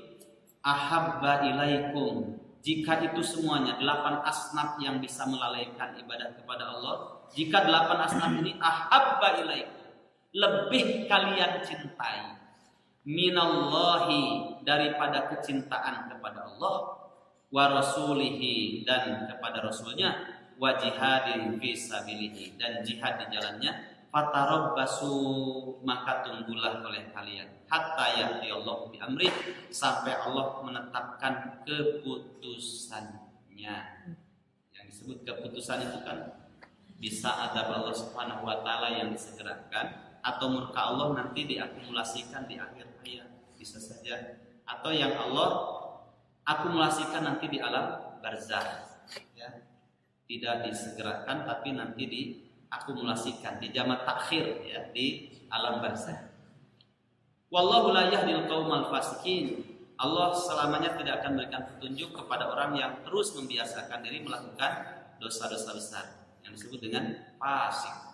ahabba ilaikum jika itu semuanya 8 asnaf yang bisa melalaikan ibadah kepada Allah, jika 8 asnaf ini ahabba ilaikum lebih kalian cintai minallahi daripada kecintaan kepada Allah, wa rasulihi dan kepada rasulnya, wa jihadin fi sabilihi dan jihad di jalannya, fatarabbasu maka tunggulah oleh kalian hatta ya'ti Allah bi amri sampai Allah menetapkan keputusannya. Yang disebut keputusan itu kan bisa adab Allah Subhanahu wa taala yang disegerakan, atau murka Allah nanti diakumulasikan di akhir hayat, bisa saja, atau yang Allah akumulasikan nanti di alam barzakh ya. Tidak disegerakan tapi nanti diakumulasikan di jamak takhir ya, di alam barzakh. Wallahu la yahdil qaumal fasikin. Allah selamanya tidak akan memberikan petunjuk kepada orang yang terus membiasakan diri melakukan dosa-dosa besar yang disebut dengan fasik.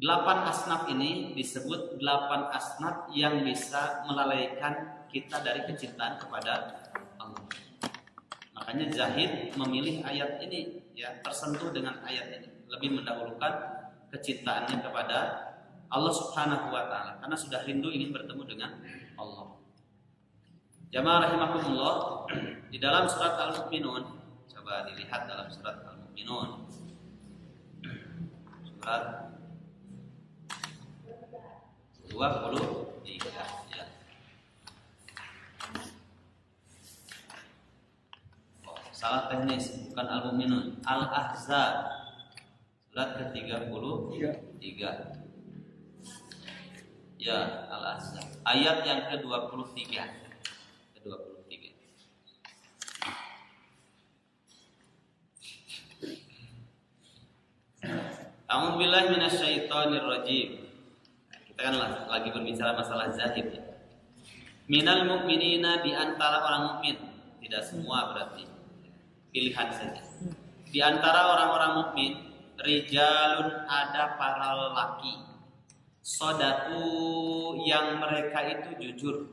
8 asnaf ini disebut 8 asnaf yang bisa melalaikan kita dari kecintaan kepada Allah. Makanya Zahid memilih ayat ini ya, tersentuh dengan ayat ini, lebih mendahulukan kecintaannya kepada Allah Subhanahu wa taala karena sudah rindu ingin bertemu dengan Allah. Jamaah rahimakumullah, di dalam surat Al-Mu'minun, coba dilihat dalam surat Al-Mu'minun. Surat 23 ya. Oh, salah teknis, bukan Al-Mu'minun, Al-Ahzab. Surat ke-33. Ya, Al-Ahzab. Ayat yang ke-23. A'udzubillahi minasyaitonir rajim. Kita kan lagi berbicara masalah zahid ya. Minal mu'minina di antara orang mukmin, tidak semua berarti. Pilihan saja. Di antara orang-orang mukmin, rijalun ada para lelaki. Sodaku yang mereka itu jujur.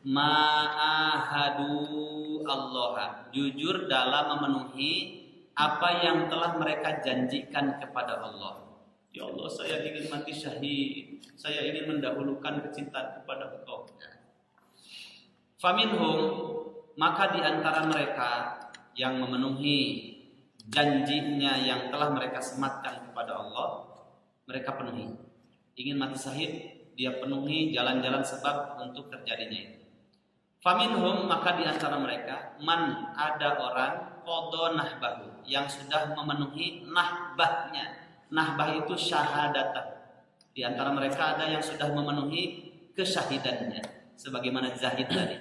Ma'ahadu Allah, jujur dalam memenuhi apa yang telah mereka janjikan kepada Allah. Ya Allah, saya ingin mati syahid, saya ingin mendahulukan kecintaan kepada Engkau. Faminhum, maka di antara mereka yang memenuhi janjinya yang telah mereka sematkan kepada Allah, mereka penuhi. Ingin mati syahid, dia penuhi jalan-jalan sebab untuk terjadinya itu. Faminhum, maka di antara mereka man ada orang qada nahbahu yang sudah memenuhi nahbahnya. Nahbah itu syahadatah. Di antara mereka ada yang sudah memenuhi kesyahidannya sebagaimana Zahid tadi.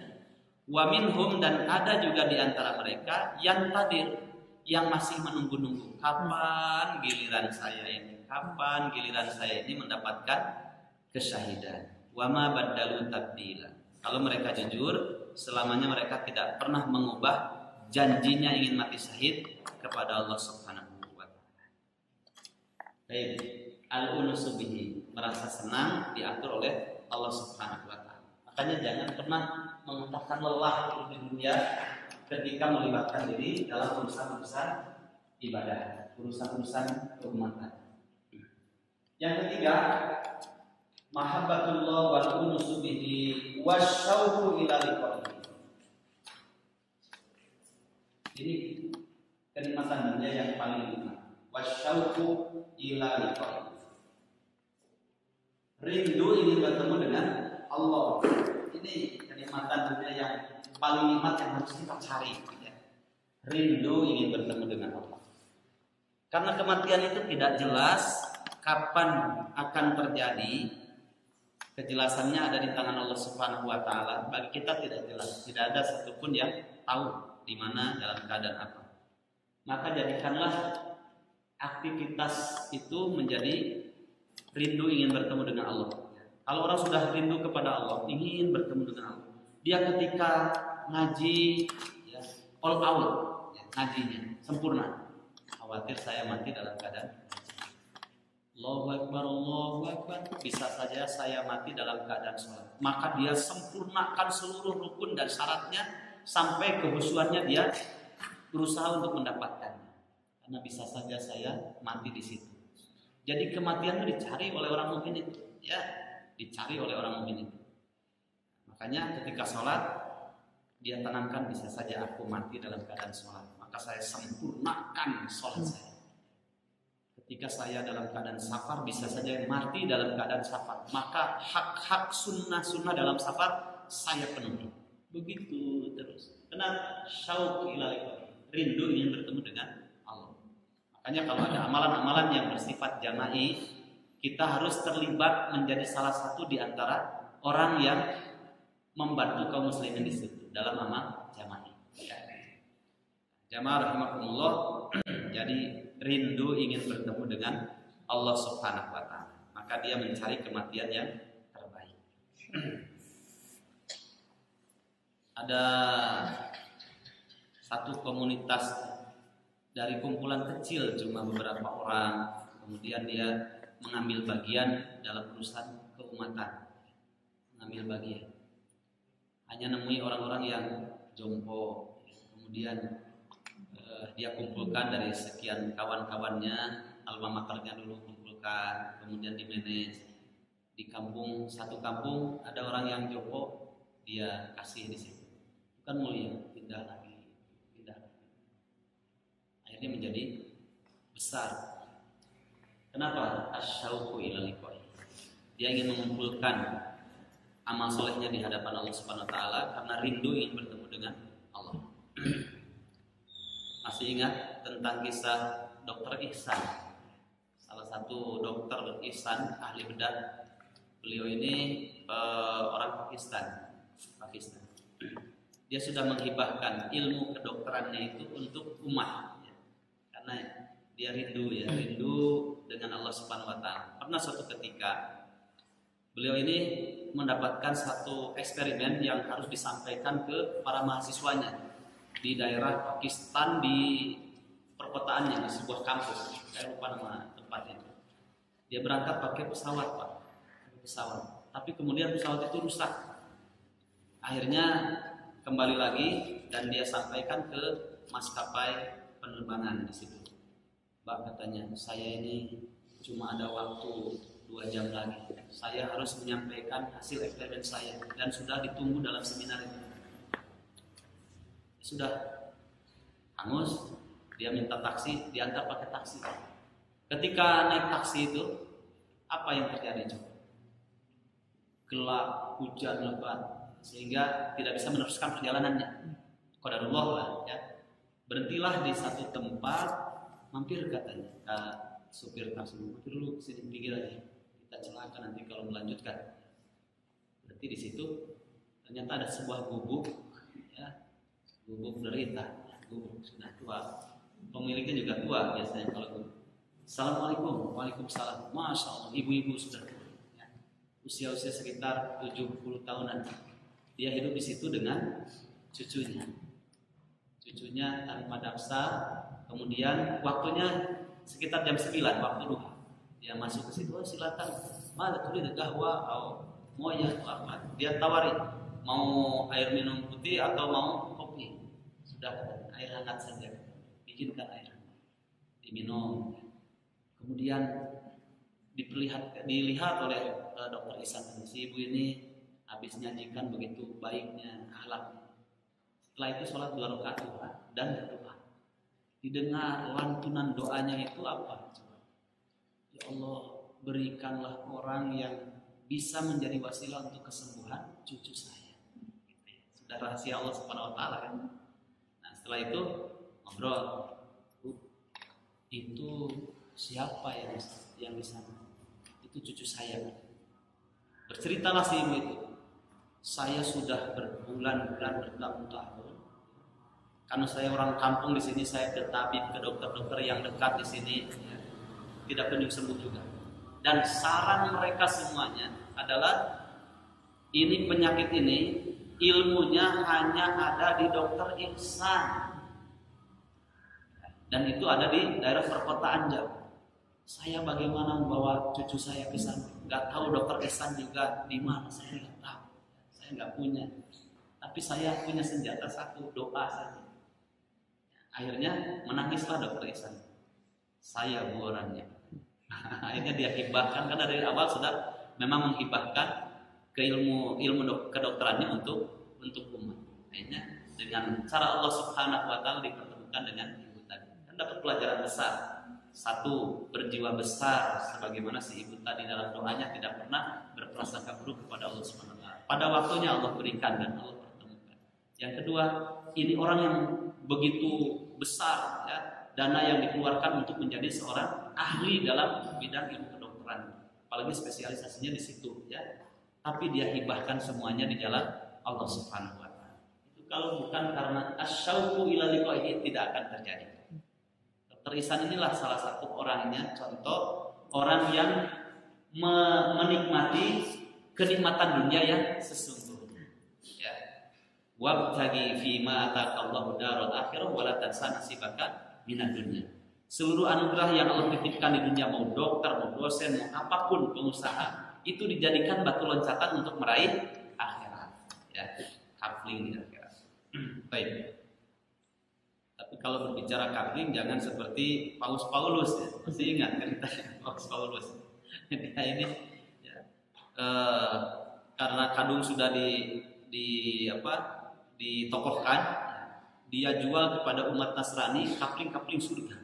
Wa minhum dan ada juga di antara mereka yang tadir, yang masih menunggu-nunggu kapan giliran saya ini, kapan giliran saya ini mendapatkan kesyahidan. Wa ma baddalu tabdila. Kalau mereka jujur, selamanya mereka tidak pernah mengubah janjinya ingin mati syahid kepada Allah Subhanahu wa taala. Baik. al-unusu bihi, merasa senang diatur oleh Allah Subhanahu wa taala. Makanya jangan pernah mengatakan lelah di dunia ketika melibatkan diri dalam urusan-urusan ibadah, urusan-urusan keumatan. Yang ketiga, mahabbatullah wal unusu bihi wasyauqu ila liqa'ihi. Ini kenikmatan dunia yang paling nikmat. Wasyauqu ila liqa'ihi. Rindu ingin bertemu dengan Allah. Ini kenikmatan dunia yang paling nikmat yang harus kita cari. Rindu ingin bertemu dengan Allah. Karena kematian itu tidak jelas kapan akan terjadi. Kejelasannya ada di tangan Allah Subhanahu wa taala. Bagi kita tidak jelas. Tidak ada satupun yang tahu di mana dalam keadaan apa. Maka jadikanlah aktivitas itu menjadi rindu ingin bertemu dengan Allah. Kalau orang sudah rindu kepada Allah, ingin bertemu dengan Allah, dia ketika ngaji ya, all out ya, ngajinya sempurna. Khawatir saya mati dalam keadaan Allahu Akbar, Allahu Akbar. Bisa saja saya mati dalam keadaan sholat. Maka dia sempurnakan seluruh rukun dan syaratnya sampai kehusuannya dia berusaha untuk mendapatkannya. Karena bisa saja saya mati di situ. Jadi kematian itu dicari oleh orang mukmin itu, ya, dicari oleh orang mukmin itu. Makanya ketika sholat dia tanamkan bisa saja aku mati dalam keadaan sholat. Maka saya sempurnakan sholat saya. Ketika saya dalam keadaan safar bisa saja mati dalam keadaan safar. Maka hak-hak sunnah-sunnah dalam safar saya penuhi. Begitu terus. Kenapa? Syauq ila rindu ingin bertemu dengan Allah. Makanya kalau ada amalan-amalan yang bersifat jama'i, kita harus terlibat menjadi salah satu di antara orang yang membantu kaum muslimin di situ dalam amal jama'i. Jamaah rahimakumullah. Jadi rindu ingin bertemu dengan Allah Subhanahu wa taala. Maka dia mencari kematian yang terbaik. Ada satu komunitas dari kumpulan kecil cuma beberapa orang, kemudian dia mengambil bagian dalam urusan keumatan. Mengambil bagian. Hanya nemui orang-orang yang jompo, kemudian dia kumpulkan dari sekian kawan-kawannya, alma maternya dulu kumpulkan, kemudian di manage di kampung, satu kampung ada orang yang jompo, dia kasih di situ. Bukan mulia, pindah lagi. Akhirnya menjadi besar. Kenapa? Asyauqu ila liqa'i. Dia ingin mengumpulkan amal solehnya di hadapan Allah Subhanahu wa taala karena rindu ingin bertemu dengan Allah. Masih ingat tentang kisah Dokter Ihsan? Salah satu dokter Ihsan, ahli bedah. Beliau ini orang Pakistan. Dia sudah menghibahkan ilmu kedokterannya itu untuk umat, ya. Karena dia rindu dengan Allah Subhanahu wa taala. Pernah suatu ketika beliau ini mendapatkan satu eksperimen yang harus disampaikan ke para mahasiswanya di daerah Pakistan, di perkotaannya, di sebuah kampus. Saya lupa nama tempatnya. Dia berangkat pakai pesawat, Pak. Tapi kemudian pesawat itu rusak. Akhirnya kembali lagi dan dia sampaikan ke maskapai penerbangan di situ. Mbak, katanya, saya ini cuma ada waktu 2 jam lagi. Saya harus menyampaikan hasil eksperimen saya dan sudah ditunggu dalam seminar ini. Sudah hangus, dia minta taksi, diantar pakai taksi. Ketika naik taksi itu, apa yang terjadi coba? Gelap, hujan lebat, sehingga tidak bisa meneruskan perjalanannya. Qadarullah lah, ya. Berhentilah di satu tempat, mampir katanya, supir taksi, mampir dulu sini pinggir aja. Kita celaka nanti kalau melanjutkan. Berarti di situ ternyata ada sebuah gubuk, ya. Gubuk derita, gubuk sudah tua, pemiliknya juga tua biasanya kalau gubuk. Assalamualaikum, waalaikumsalam. Masya Allah, ibu-ibu sudah tua, ya. Usia sekitar 70 tahunan. Dia hidup di situ dengan cucunya tanpa daksa. Kemudian waktunya sekitar jam 9 waktu duha. Dia masuk ke situ, oh, silakan. Mana tulis kahwa atau mau ya atau apa? Dia tawari mau air minum putih atau mau kopi. Sudah, air hangat saja. Bikinkan air hangat. Diminum. Kemudian dilihat oleh dokter Ihsan, si ibu ini habis nyajikan begitu baiknya akhlak. Setelah itu sholat 2 rakaat dan berdoa. Didengar lantunan doanya itu apa? Coba. Ya Allah, berikanlah orang yang bisa menjadi wasilah untuk kesembuhan cucu saya. Sudah rahasia Allah Subhanahu wa taala kan. Nah, setelah itu ngobrol. Itu siapa yang di sana? Itu cucu saya. Berceritalah si ibu itu. Saya sudah berbulan-bulan bertahun-tahun. Karena saya orang kampung di sini, saya ke tabib, ke dokter-dokter yang dekat di sini, ya, tidak kunjung sembuh juga. Dan saran mereka semuanya adalah ini penyakit ini ilmunya hanya ada di dokter Ihsan. Dan itu ada di daerah perkotaan jauh. Saya bagaimana membawa cucu saya ke sana? Gak tahu dokter Ihsan juga di mana, saya nggak tahu. Saya nggak punya. Tapi saya punya senjata satu, doa saja. Akhirnya menangislah dokter Ihsan. Saya buarannya. Akhirnya dia hibahkan, karena dari awal sudah memang menghibahkan ke ilmu kedokterannya untuk umat. Akhirnya dengan cara Allah Subhanahu wa taala dipertemukan dengan ibu tadi. Dan dapat pelajaran besar. Satu, berjiwa besar sebagaimana si ibu tadi dalam doanya tidak pernah berprasangka buruk kepada Allah Subhanahu wa taala. Pada waktunya Allah berikan dan Allah pertemukan. Yang kedua, ini orang yang begitu besar ya, dana yang dikeluarkan untuk menjadi seorang ahli dalam bidang ilmu kedokteran, apalagi spesialisasinya di situ ya. Tapi dia hibahkan semuanya di jalan Allah Subhanahu wa taala. Itu kalau bukan karena asyauqu ila liqaihi tidak akan terjadi. Dokter Ihsan inilah salah satu orangnya, contoh orang yang menikmati kenikmatan dunia yang sesungguhnya. Ya. Wabtaghi fima ataqallahu darul akhirah wa la tansa nasibaka minad dunya. Seluruh anugerah yang Allah titipkan di dunia, mau dokter, mau dosen, mau apapun pengusaha, itu dijadikan batu loncatan untuk meraih akhirat. Ya, coupling di akhirat. Baik. Tapi kalau berbicara coupling jangan seperti Paulus ya. Masih ingat ceritanya Paulus. Dia ini ya, karena kadung sudah ditokohkan, dia jual kepada umat Nasrani kapling surga.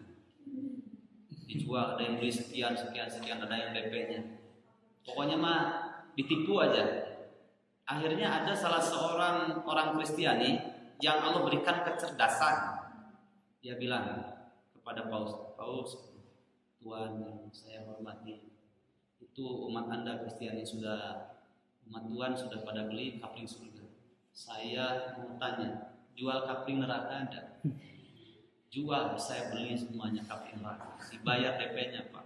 Dijual, ada yang beli sekian, ada yang DP-nya. Pokoknya mah ditipu aja. Akhirnya ada salah seorang orang Kristiani yang Allah berikan kecerdasan. Dia bilang kepada Paulus, Tuhan yang saya hormati, itu umat Anda Kristiani umat Tuhan sudah pada beli kapling surga. Saya mau tanya, jual kapling neraka Anda? Jual, saya beli semuanya kapling neraka. Dibayar DP-nya Pak.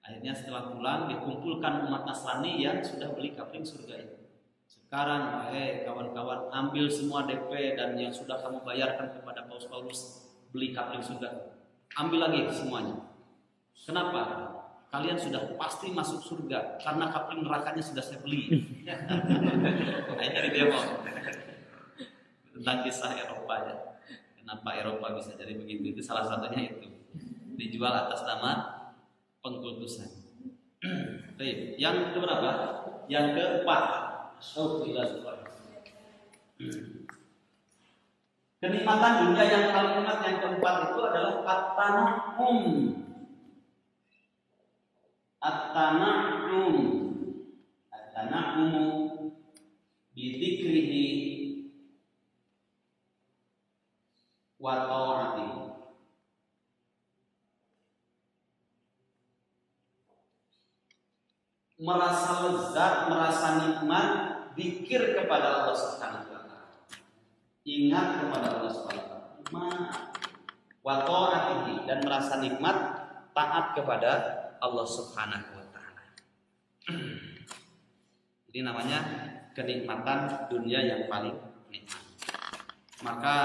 Akhirnya setelah pulang dikumpulkan umat Nasrani yang sudah beli kapling surga itu. Sekarang, kawan-kawan, ambil semua DP dan yang sudah kamu bayarkan kepada Paulus beli kapling surga. Ambil lagi semuanya. Kenapa? Kalian sudah pasti masuk surga karena kapling nerakanya sudah saya beli. Akhirnya demo tentang kisah Eropa ya. Kenapa Eropa bisa jadi begitu? Itu salah satunya itu. Dijual atas nama pengkultusan. Baik, yang keberapa? Yang keempat. Kenikmatan dunia yang paling nikmat yang keempat itu adalah at-tana'um. At-tana'um. At-tana'um bidzikrihi wa ta'atihi. Merasa lezat, merasa nikmat zikir kepada Allah Subhanahu wa taala. Ingat kepada Allah Subhanahu wa taala. Wa ta'atihi, dan merasa nikmat taat kepada Allah Subhanahu wa taala. Ini namanya kenikmatan dunia yang paling nikmat. Maka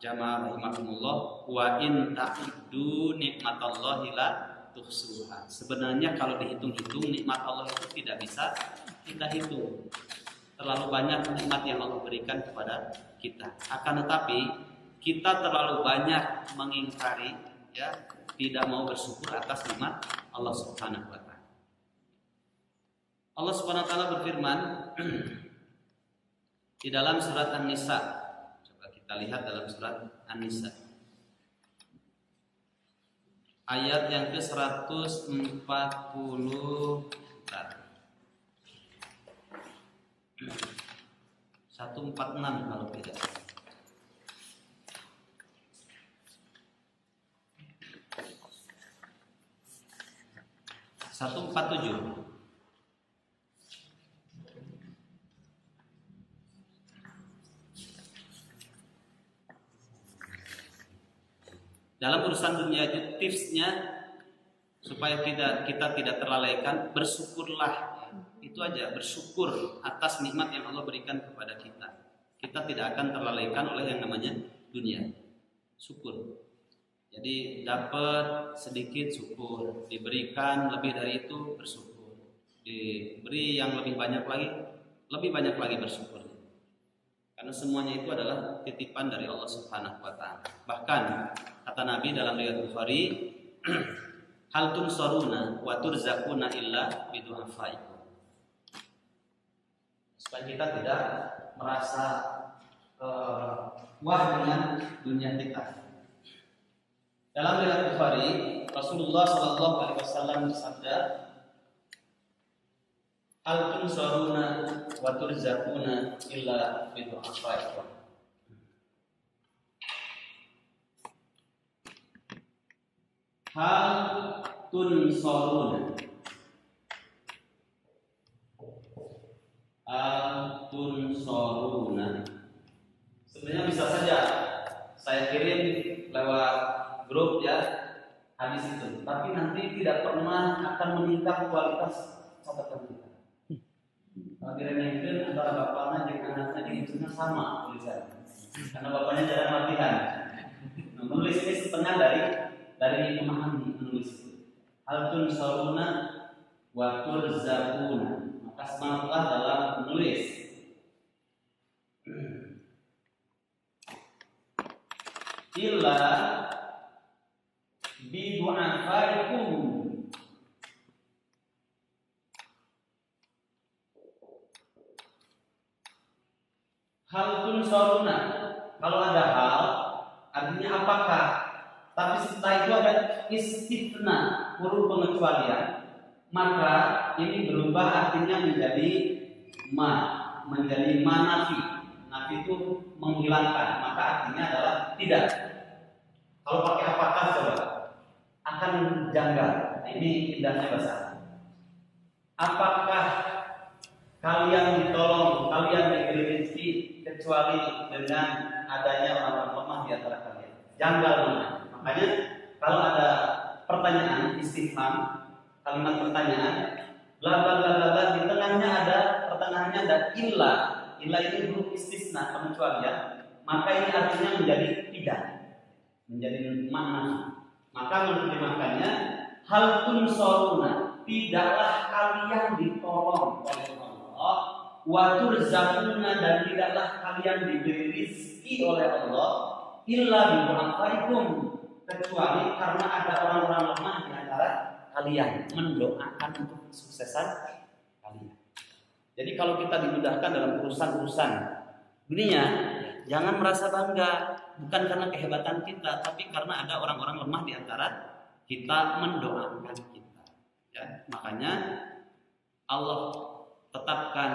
jamaah rahimakumullah, wa in ta'uddu nikmatallahi la tuhsuha. Sebenarnya kalau dihitung-hitung nikmat Allah itu tidak bisa kita hitung. Terlalu banyak nikmat yang Allah berikan kepada kita. Akan tetapi kita terlalu banyak mengingkari, ya, tidak mau bersyukur atas nikmat Allah Subhanahu wa taala. Allah Subhanahu wa taala berfirman di dalam surat An-Nisa. Coba kita lihat dalam surat An-Nisa. Ayat yang ke-140. 146 kalau tidak. Satu 147. Dalam urusan dunia itu tipsnya supaya kita tidak terlalaikan, bersyukurlah. Itu aja, bersyukur atas nikmat yang Allah berikan kepada kita. Kita tidak akan terlalaikan oleh yang namanya dunia. Syukur. Jadi dapat sedikit syukur, diberikan lebih dari itu bersyukur, diberi yang lebih banyak lagi bersyukur. Karena semuanya itu adalah titipan dari Allah Subhanahu wa taala. Bahkan kata Nabi dalam riwayat Bukhari, hal tunsaruna wa turzaquna illa bidu'afaikum. Supaya kita tidak merasa wah dengan dunia kita. Dalam riwayat Bukhari, Rasulullah sallallahu alaihi wasallam bersabda, hal tunsaruna wa turzaquna illa bidu'afaikum. Hal tunsaruna, hal tunsaruna. Sebenarnya bisa saja saya kirim lewat grup, ya, hadis itu, tapi nanti tidak pernah akan meningkat kualitas catatan kita. Kira-kira antara bapaknya dengan anaknya di sana sama tulisannya, karena bapaknya jarang latihan. Menulis ini setengah dari memahami menulis itu. Hal tunsaruna wa turzaquna. Maka semangatlah dalam menulis. Illa bidu'afaikum. Hal tunsaruna, kalau ada hal artinya apakah, tapi setelah itu ada istifna, huruf pengecualian, maka ini berubah artinya menjadi menjadi nafi. Nafi itu menghilangkan, maka artinya adalah tidak. Kalau pakai apakah coba akan janggal. Nah, ini indahnya bahasa. Apakah kalian ditolong, kalian diberi rezeki kecuali dengan adanya orang-orang lemah di antara kalian? Janggal banget. Makanya kalau ada pertanyaan istifham, kalimat pertanyaan, bla di tengahnya ada pertengahannya ada illa. Illa ini huruf istisna, pengecualian. Maka ini artinya menjadi tidak, menjadi makna. Maka menerjemahkannya hal tunsaruna, tidaklah kalian ditolong oleh Allah, wa turzaquna, dan tidaklah kalian diberi rezeki oleh Allah, illa bidu'afaikum, kecuali karena ada orang-orang lemah di antara kalian mendoakan untuk kesuksesan kalian. Jadi kalau kita dimudahkan dalam urusan-urusan dunia, jangan merasa bangga, bukan karena kehebatan kita, tapi karena ada orang-orang lemah di antara kita mendoakan kita. Ya, makanya Allah tetapkan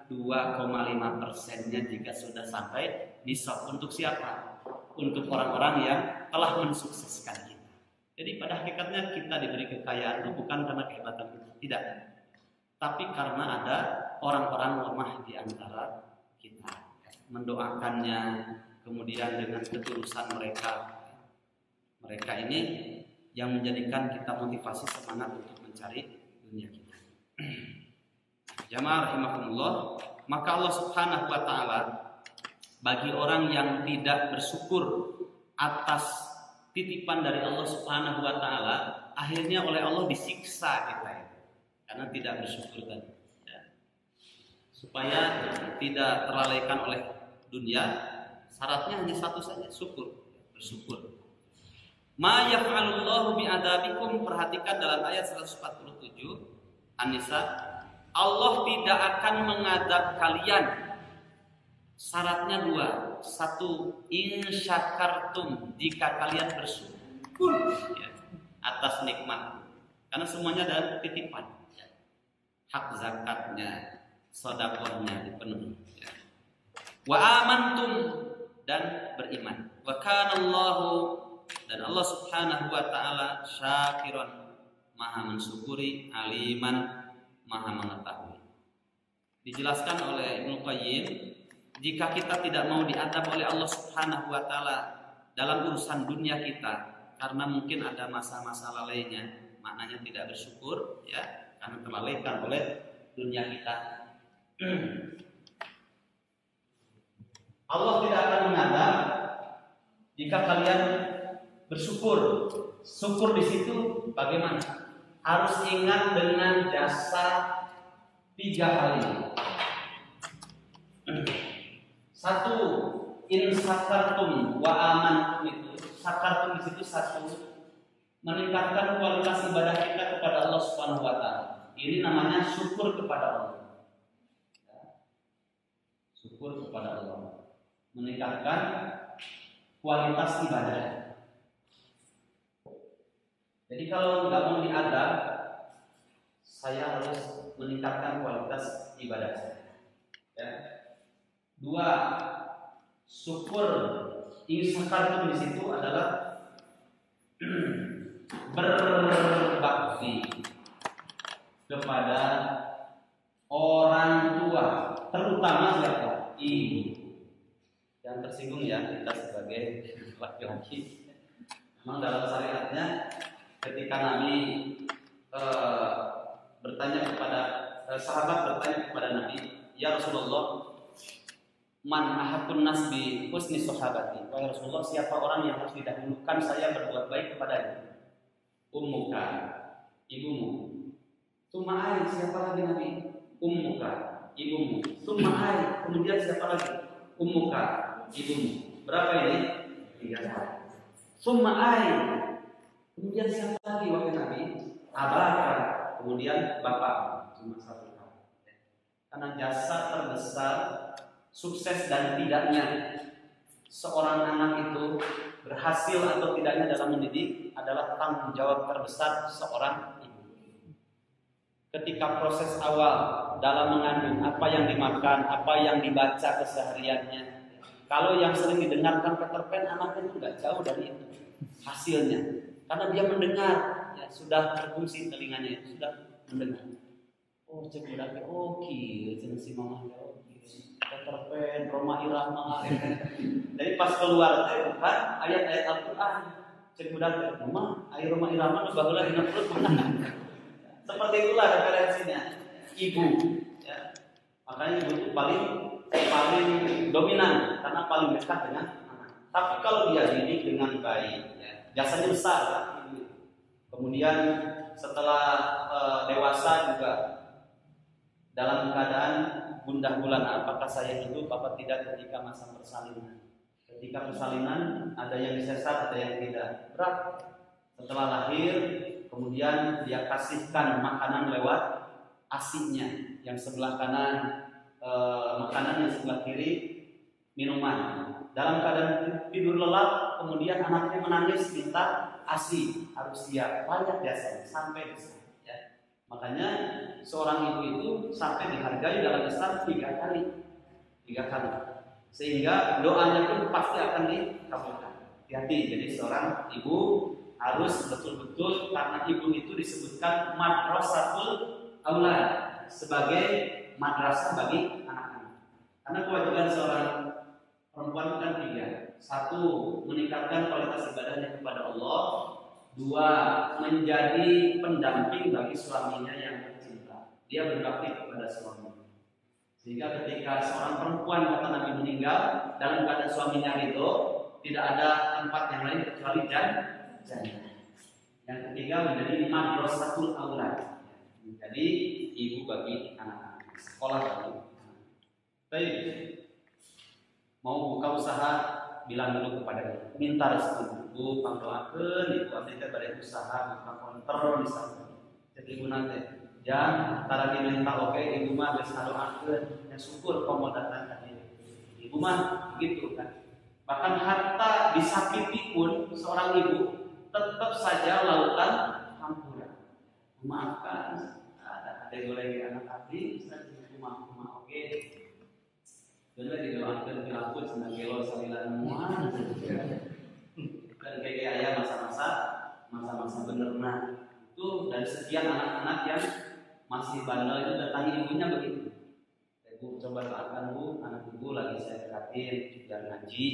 2,5%-nya jika sudah sampai nisab. Untuk siapa? Untuk orang-orang yang telah mensukseskan kita. Jadi pada hakikatnya kita diberi kekayaan itu bukan karena kehebatan kita, tidak, tapi karena ada orang-orang lemah di antara kita, mendoakannya, kemudian dengan ketulusan mereka ini yang menjadikan kita motivasi semangat untuk mencari dunia kita. Jamaah rahimakumullah, maka Allah Subhanahu wa taala bagi orang yang tidak bersyukur atas titipan dari Allah Subhanahu wa taala, akhirnya oleh Allah disiksa kita ya, karena tidak bersyukur tadi. Ya. Supaya tidak terlalaikan oleh dunia, syaratnya hanya satu saja, syukur, bersyukur. Ma yaf'alullahu bi'adabikum, perhatikan dalam ayat 147 An-Nisa, Allah tidak akan mengadab kalian. Syaratnya dua. Satu, in syakartum, jika kalian bersyukur ya, atas nikmat. Karena semuanya adalah titipan. Ya. Hak zakatnya, sedekahnya dipenuhi. Ya. Wa amantum, dan beriman. Wa kanallahu, dan Allah Subhanahu wa taala syakiran, maha mensyukuri, aliman, maha mengetahui. Dijelaskan oleh Ibnu Qayyim, jika kita tidak mau diadab oleh Allah Subhanahu wa taala dalam urusan dunia kita, karena mungkin ada masa-masa lalainya, maknanya tidak bersyukur ya, karena terlalaikan oleh dunia kita. Allah tidak akan mengadab jika kalian bersyukur. Syukur di situ bagaimana? Harus ingat dengan jasa 3 kali. Satu, in sakartum wa amantum, itu sakartum di situ satu, meningkatkan kualitas ibadah kita kepada Allah Subhanahu wa taala. Ini namanya syukur kepada Allah. Syukur kepada Allah, meningkatkan kualitas ibadah. Jadi kalau nggak mau diadab, saya harus meningkatkan kualitas ibadah saya. Ya. 2, syukur insakartum di situ adalah berbakti kepada orang tua, terutama siapa? Ibu. Yang tersinggung ya kita sebagai laki-laki. Memang dalam syariatnya, ketika Nabi bertanya kepada sahabat bertanya kepada Nabi, ya Rasulullah, man ahabbun nas bi husni sahabati. Wahai Rasulullah, siapa orang yang harus didahulukan saya berbuat baik kepadanya? Ummuka, ibumu. Summa ai, siapa lagi Nabi? Ummuka, ibumu. Summa ai, kemudian siapa lagi? Ummuka, ibumu. Berapa ini? 3. Summa ai, kemudian siapa lagi wahai Nabi? Abaka, kemudian bapak. Cuma 1 kali. Karena jasa terbesar, sukses dan tidaknya seorang anak itu berhasil atau tidaknya dalam mendidik adalah tanggung jawab terbesar seorang ibu. Ketika proses awal dalam mengandung, apa yang dimakan, apa yang dibaca kesehariannya, kalau yang sering didengarkan Peter Pan, anaknya itu nggak jauh dari itu hasilnya, karena dia mendengar, ya, sudah berfungsi telinganya, sudah mendengar. Oh cek budak, oh kieu cenah si mama ya, oh kieu Peter Pan, Roma Irama. Jadi pas keluar teh bukan ayat-ayat Al-Qur'an, cek budak, mama aya Roma Irama nu baheula dina perut mana. Seperti itulah referensinya ibu, ya. Makanya ibu itu paling dominan karena paling dekat dengan anak. Tapi kalau dia didik dengan baik, ya, jasanya besar kan ibu. Kemudian setelah dewasa juga dalam keadaan gundah gulana, apakah saya hidup apa tidak ketika masa persalinan. Ketika persalinan ada yang disesat, ada yang tidak. Berat. Setelah lahir, kemudian dia kasihkan makanan lewat asinya, yang sebelah kanan makanan, yang sebelah kiri minuman. Dalam keadaan tidur lelap, kemudian anaknya menangis minta ASI, harus dia banyak biasanya sampai besar. Ya. Makanya seorang ibu itu sampai dihargai dalam Islam 3 kali, sehingga doanya pun pasti akan dikabulkan. Hati-hati, jadi seorang ibu harus betul-betul, karena ibu itu disebutkan madrasatul aulad, sebagai madrasah bagi anak-anak. Karena kewajiban seorang perempuan kan 3. 1, meningkatkan kualitas ibadahnya kepada Allah. 2, menjadi pendamping bagi suaminya yang tercinta. Dia berbakti kepada suaminya. Sehingga ketika seorang perempuan kata Nabi meninggal dalam keadaan suaminya ridho,
tidak ada tempat yang lain kecuali jannah. Yang ketiga menjadi madrasatul aulad. Jadi ibu bagi anak-anak, sekolah bagi. Baik. Mau buka usaha, bilang dulu kepada ibu, minta restu. Bu, pangdoakeun ibu abdi teh bade usaha buka konter misalnya. Jadi ibu nanti jangan antara diminta oke, ibu mah geus ngadoakeun, ya syukur komo datang ka dieu. Ibu mah begitu kan. Bahkan harta disakiti pun seorang ibu tetap saja lautan hampura. Memaafkan ada golek anak abdi, misalnya maaf oke. Bener didoakeun dilakukan senang gelo salilan mual. Dan kayak ayah masa-masa benerna itu dari sekian anak-anak yang masih bandel itu datangi ibunya begitu. Ibu coba doakan bu, anak ibu lagi saya dekatin biar ngaji.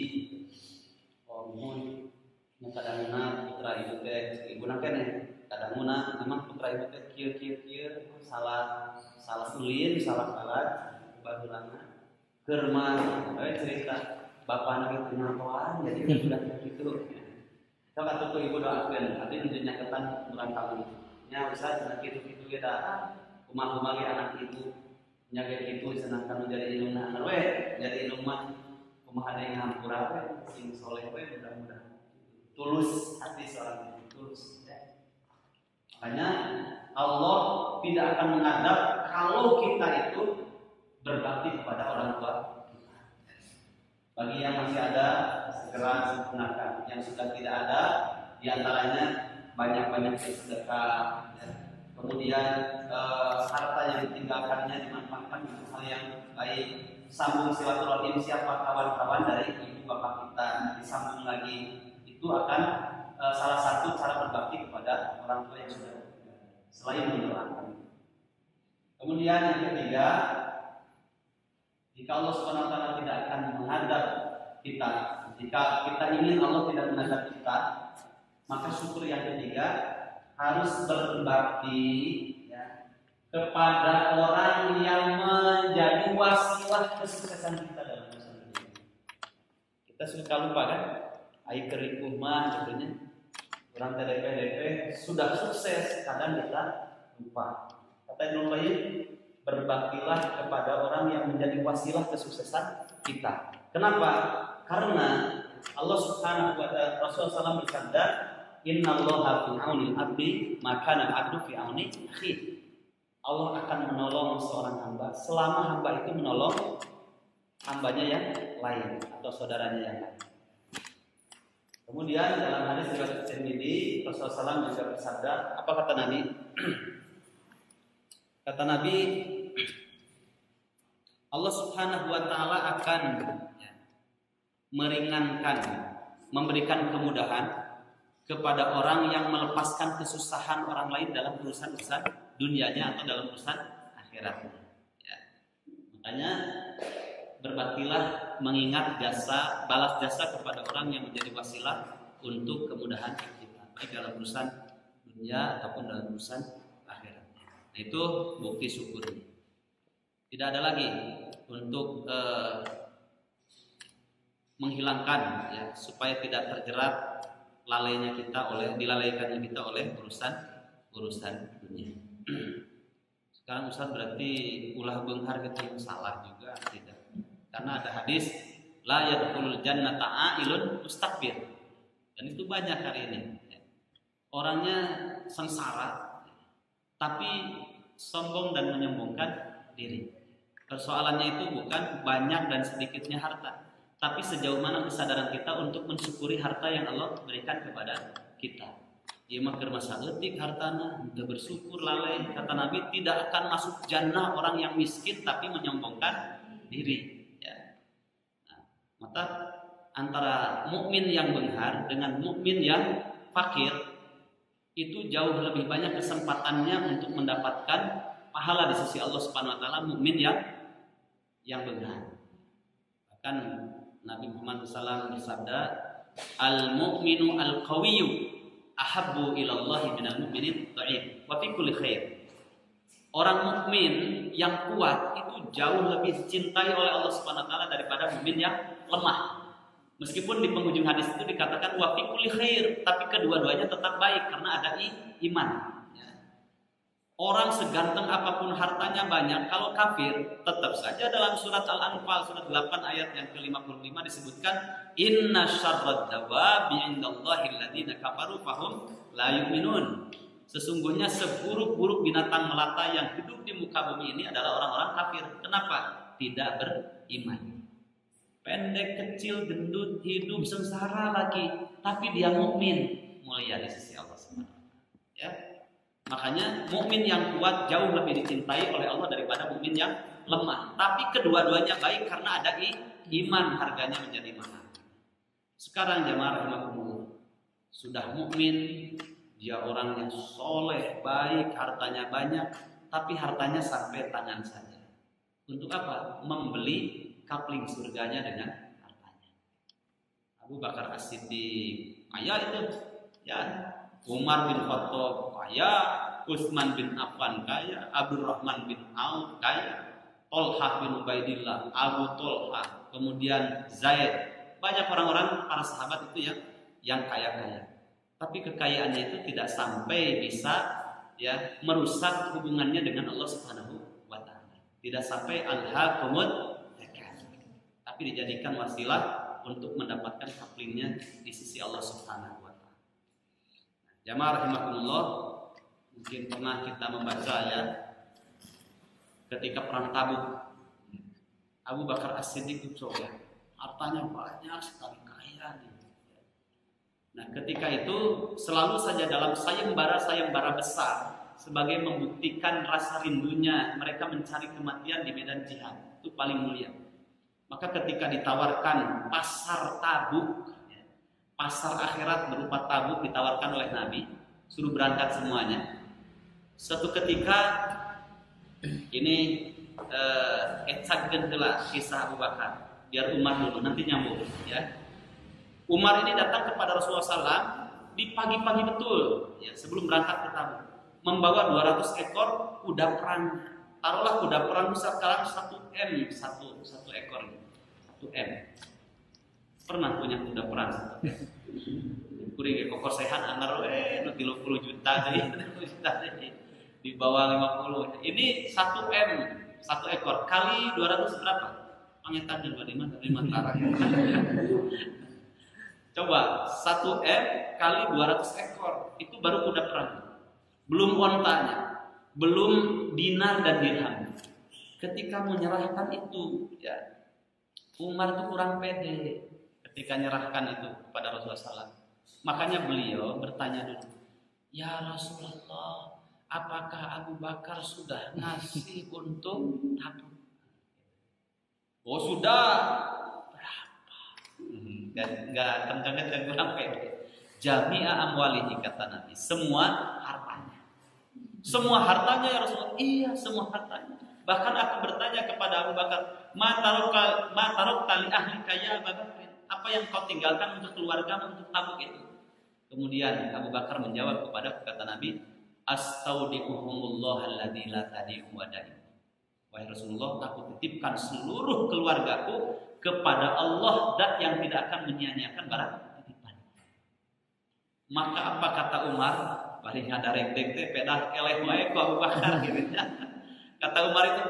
Oh mohon, yang kadang-kadang putra ibu teh ibu nak kene kadang-kadang memang putra ibu teh kieu salah ulin salah baheulana. Kerma, cerita bapak anak itu nyakoan, jadi udah gitu. Coba tuh ibu doakan, tapi tunjuknya ketan bulan tahun. Nya usah senang gitu kita, kumah-kumah anak ibu, nyaga gitu senangkan menjadi ilmu anak we, jadi ilmu mah kumah ada yang hampura we, sing soleh we mudah-mudahan. Tulus hati seorang ibu, tulus. Ya. Makanya Allah tidak akan mengadab kalau kita itu berbakti kepada orang tua kita. Bagi yang masih ada segera sempurnakan. Yang sudah tidak ada diantaranya banyak-banyak sedekah. Ya. Kemudian harta yang ditinggalkannya dimanfaatkan untuk hal yang baik. Sambung silaturahim siapa kawan-kawan dari ibu bapak kita disambung lagi. Itu akan salah satu cara berbakti kepada orang tua yang sudah selain mendoakan. Kemudian yang ketiga, jika Allah SWT tidak akan menghadap kita, jika kita ingin Allah tidak menghadap kita, maka syukur yang ketiga harus berbakti ya, kepada orang yang menjadi wasilah kesuksesan kita dalam usaha ini. Kita suka lupa kan? Air kerikuh mah contohnya orang TDP sudah sukses, kadang kita lupa. Kata Ibnu Qayyim, berbaktilah kepada orang yang menjadi wasilah kesuksesan kita. Kenapa? Karena Allah Subhanahu wa taala Rasulullah SAW bersabda, "Innallaha fi aunil abdi, maka al-abdu fi auni akhi." Allah akan menolong seorang hamba selama hamba itu menolong hambanya yang lain atau saudaranya yang lain. Kemudian dalam hadis riwayat Tirmidzi, Rasulullah SAW juga bersabda, apa kata Nabi? Kata Nabi, Allah Subhanahu wa taala akan meringankan, memberikan kemudahan kepada orang yang melepaskan kesusahan orang lain dalam urusan-urusan dunianya atau dalam urusan akhiratnya. Ya. Makanya berbaktilah mengingat jasa, balas jasa kepada orang yang menjadi wasilah untuk kemudahan kita, baik dalam urusan dunia ataupun dalam urusan akhirat. Nah, itu bukti syukur. Tidak ada lagi untuk menghilangkan ya, supaya tidak terjerat dilalaikannya kita oleh urusan dunia. Sekarang Ustaz berarti ulah beunghar gitu yang salah juga tidak. Karena ada hadis la yadkhulul jannata a'ilun mustakbir. Dan itu banyak hari ini. Orangnya sengsara tapi sombong dan menyombongkan diri. Persoalannya itu bukan banyak dan sedikitnya harta, tapi sejauh mana kesadaran kita untuk mensyukuri harta yang Allah berikan kepada kita. Ieu mah keur masa eutik hartana, teu bersyukur lalai. Kata Nabi, tidak akan masuk jannah orang yang miskin tapi menyombongkan diri. Ya. Nah, maka antara mukmin yang benar dengan mukmin yang fakir itu jauh lebih banyak kesempatannya untuk mendapatkan pahala di sisi Allah Subhanahu wa taala mukmin yang benar. Bahkan Nabi Muhammad SAW bersabda, "Al-mu'minu al-qawiyyu ahabbu ilallahi minal mu'minin dha'if wa fi kulli khair." Orang mukmin yang kuat itu jauh lebih dicintai oleh Allah Subhanahu wa taala daripada mukmin yang lemah.
Meskipun di penghujung hadis itu dikatakan wa fi kulli khair, tapi kedua-duanya tetap baik karena ada iman. Ya. Orang seganteng apapun hartanya banyak, kalau kafir tetap saja dalam surat Al-Anfal surat 8 ayat yang ke-55 disebutkan inna syarrad dawabi 'indallahi alladziina kafaru fahum la yu'minun. Sesungguhnya seburuk-buruk binatang melata yang hidup di muka bumi ini adalah orang-orang kafir. Kenapa? Tidak beriman. Pendek, kecil, gendut, hidup sengsara lagi, tapi dia mukmin, mulia di sisi Allah SWT. Ya. Makanya mukmin yang kuat jauh lebih dicintai oleh Allah daripada mukmin yang lemah. Tapi kedua-duanya baik karena ada iman, harganya menjadi mahal. Sekarang jamaah rahimakumullah, sudah mukmin, dia orang yang soleh, baik, hartanya banyak, tapi hartanya sampai tangan saja. Untuk apa? Membeli kapling surganya dengan hartanya. Abu Bakar As-Siddiq kaya itu, ya. Umar bin Khattab kaya, Utsman bin Affan kaya, Abdurrahman bin Auf kaya, Tolhah bin Ubaidillah, Abu Tolhah, kemudian Zaid. Banyak orang-orang para sahabat itu yang kaya-kaya. Tapi kekayaannya itu tidak sampai bisa ya merusak hubungannya dengan Allah Subhanahu wa taala. Tidak sampai alhaqumut tapi dijadikan wasilah untuk mendapatkan kaplingnya di sisi Allah Subhanahu wa taala. Jamaah rahimakumullah, mungkin pernah kita membaca ya ketika perang Tabuk. Abu Bakar As-Siddiq itu ya, hartanya banyak sekali, kaya nih. Nah, ketika itu selalu saja dalam sayembara besar sebagai membuktikan rasa rindunya mereka mencari kematian di medan jihad. Itu paling mulia. Maka ketika ditawarkan pasar Tabuk, pasar akhirat berupa Tabuk ditawarkan oleh Nabi, suruh berangkat semuanya. Suatu ketika ini ecagkeun heula kisah Abu Bakar, biar Umar dulu nanti nyambung ya. Umar ini datang kepada Rasulullah SAW di pagi-pagi betul, ya, sebelum berangkat ke Tabuk, membawa 200 ekor kuda perang. Taruhlah kuda perang sekarang 1 M satu ekor ini. 1 M. Pernah punya kuda perang 1 M. Kuring kokor sehat anggar 30 juta deh. Di bawah 50. Ini 1 M, 1 ekor kali 200 berapa? Pangetan di 5 tara. Coba 1 M kali 200 ekor itu baru kuda perang. Belum ontanya, belum dinar dan dirham. Ketika menyerahkan itu, ya, Umar itu kurang pede ketika menyerahkan itu kepada Rasulullah SAW. Makanya beliau bertanya dulu, ya Rasulullah, apakah Abu Bakar sudah ngasih untuk Tabuk? Oh sudah. Berapa? Enggak kencang-kencang kurang pede. Jami'a amwalihi kata Nabi, semua hartanya. Semua hartanya ya Rasulullah. Iya, semua hartanya. Bahkan aku bertanya kepada Abu Bakar, ma tarok tali ahli kaya Abu Bakar, apa yang kau tinggalkan untuk keluarga untuk Tabuk itu? Kemudian Abu Bakar menjawab kepada kata Nabi, astaudiuhumullah alladzi la tadi'u wada'i. Wahai Rasulullah, aku titipkan seluruh keluargaku kepada Allah dan yang tidak akan menyia-nyiakan barang titipan. Maka apa kata Umar? Paling ada rek-rek teh pedah eleh wae ku Abu Bakar gitu. Kata Umar itu,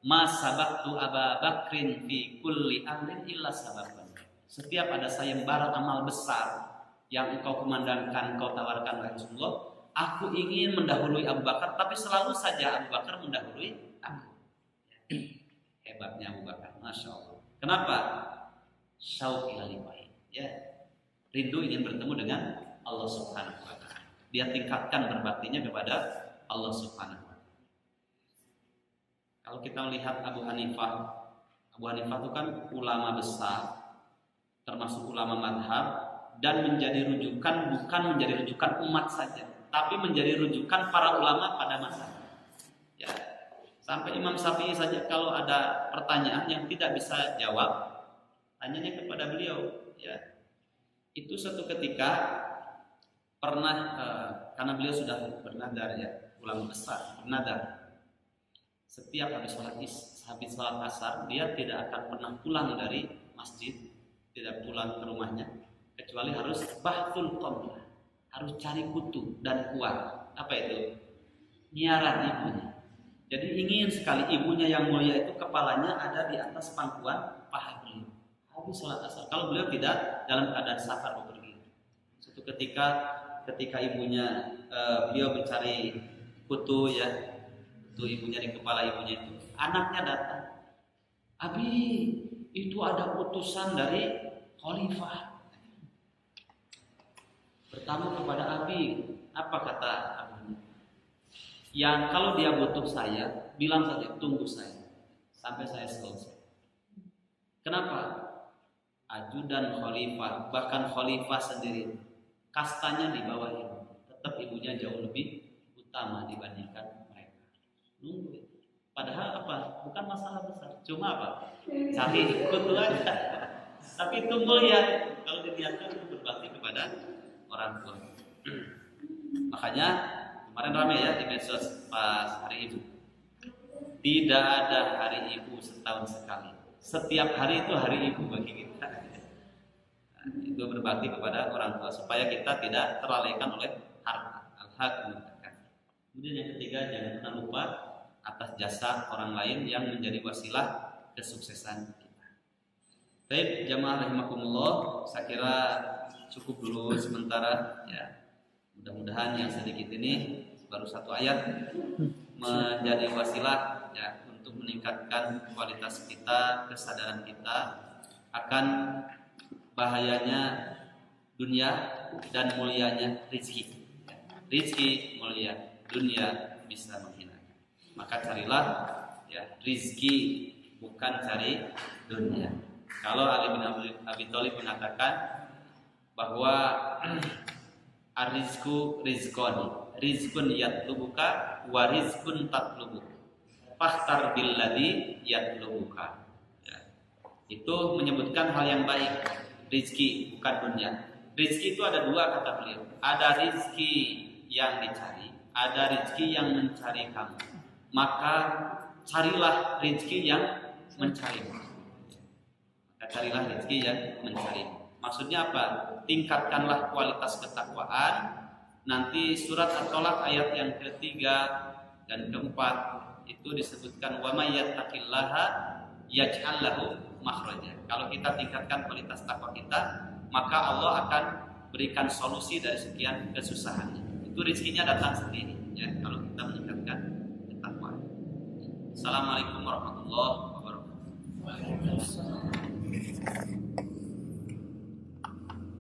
"Ma sabaqtu Aba Bakrin fi kulli amrin illa sababan." Setiap ada sayembara amal besar yang engkau kumandangkan, engkau tawarkan oleh Rasulullah, aku ingin mendahului Abu Bakar, tapi selalu saja Abu Bakar mendahului aku. Hebatnya Abu Bakar, Masya Allah. Kenapa? Syauq ila liqa'i. Ya, rindu ingin bertemu dengan Allah Subhanahu wa taala. Dia tingkatkan berbaktinya kepada Allah Subhanahu wa taala. Kalau kita melihat Abu Hanifah itu kan ulama besar, termasuk ulama madhab, dan menjadi rujukan, bukan menjadi rujukan umat saja, tapi menjadi rujukan para ulama pada masa. Ya, sampai Imam Syafi'i saja kalau ada pertanyaan yang tidak bisa jawab, tanyanya kepada beliau. Ya, itu suatu ketika pernah karena beliau sudah bernadar, ya, ulama besar bernadar. Setiap habis sholat asar dia tidak akan pernah pulang dari masjid tidak pulang ke rumahnya kecuali harus bahtul qomlah, harus cari kutu dan kuat. Apa itu? Nyiaran ibunya. Jadi ingin sekali ibunya yang mulia itu kepalanya ada di atas pangkuan paha beliau. Habis sholat asar. Kalau beliau tidak dalam keadaan safar bepergian. Suatu ketika ibunya beliau mencari kutu ya, kutu ibunya di kepala ibunya itu, anaknya datang. Abi, itu ada utusan dari khalifah. Bertamu kepada Abi. Apa kata abinya? Yang kalau dia butuh saya, bilang saja tunggu saya sampai saya selesai. Kenapa? Ajudan khalifah, bahkan khalifah sendiri kastanya di bawah ibu, tetap ibunya jauh lebih utama dibandingkan mereka. Nunggu. Padahal apa? Bukan masalah besar, cuma apa? Cari ikut aja. Tapi itu mulia kalau dibiarkan itu berbakti kepada orang tua. Makanya kemarin ramai ya di medsos pas hari ibu. Tidak ada hari ibu setahun sekali. Setiap hari itu hari ibu bagi kita. Nah, itu berbakti kepada orang tua supaya kita tidak terlalaikan oleh harta. Al-haq. Kemudian yang ketiga, jangan pernah lupa atas jasa orang lain yang menjadi wasilah kesuksesan kita. Baik, jamaah rahimakumullah, saya kira cukup dulu sementara ya. Mudah-mudahan yang sedikit ini baru satu ayat menjadi wasilah ya untuk meningkatkan kualitas kita, kesadaran kita akan bahayanya dunia dan mulianya rizki. Rizki mulia, dunia bisa menghinakan. Maka carilah ya rizki, bukan cari dunia. Kalau Ali bin Abi Thalib mengatakan bahwa ar-rizqu rizqani, rizqun yatlubuka wa rizqun tatlubu. Fahtar billadhi yatlubuka. Ya. Itu menyebutkan hal yang baik, rizki bukan dunia. Rizki itu ada dua kata beliau. Ada rizki yang dicari, ada rizki yang mencari kamu. Maka carilah rizki yang mencarimu. Maka carilah rizki yang mencarimu. Maksudnya apa? Tingkatkanlah kualitas ketakwaan. Nanti surat At-Tolak ayat yang ketiga dan keempat itu disebutkan wa may yattaqillaha yaj'al lahu makhraja. Kalau kita tingkatkan kualitas takwa kita, maka Allah akan berikan solusi dari sekian kesusahan. Itu rezekinya datang sendiri ya kalau kita meningkatkan ketakwaan. Assalamualaikum warahmatullahi wabarakatuh.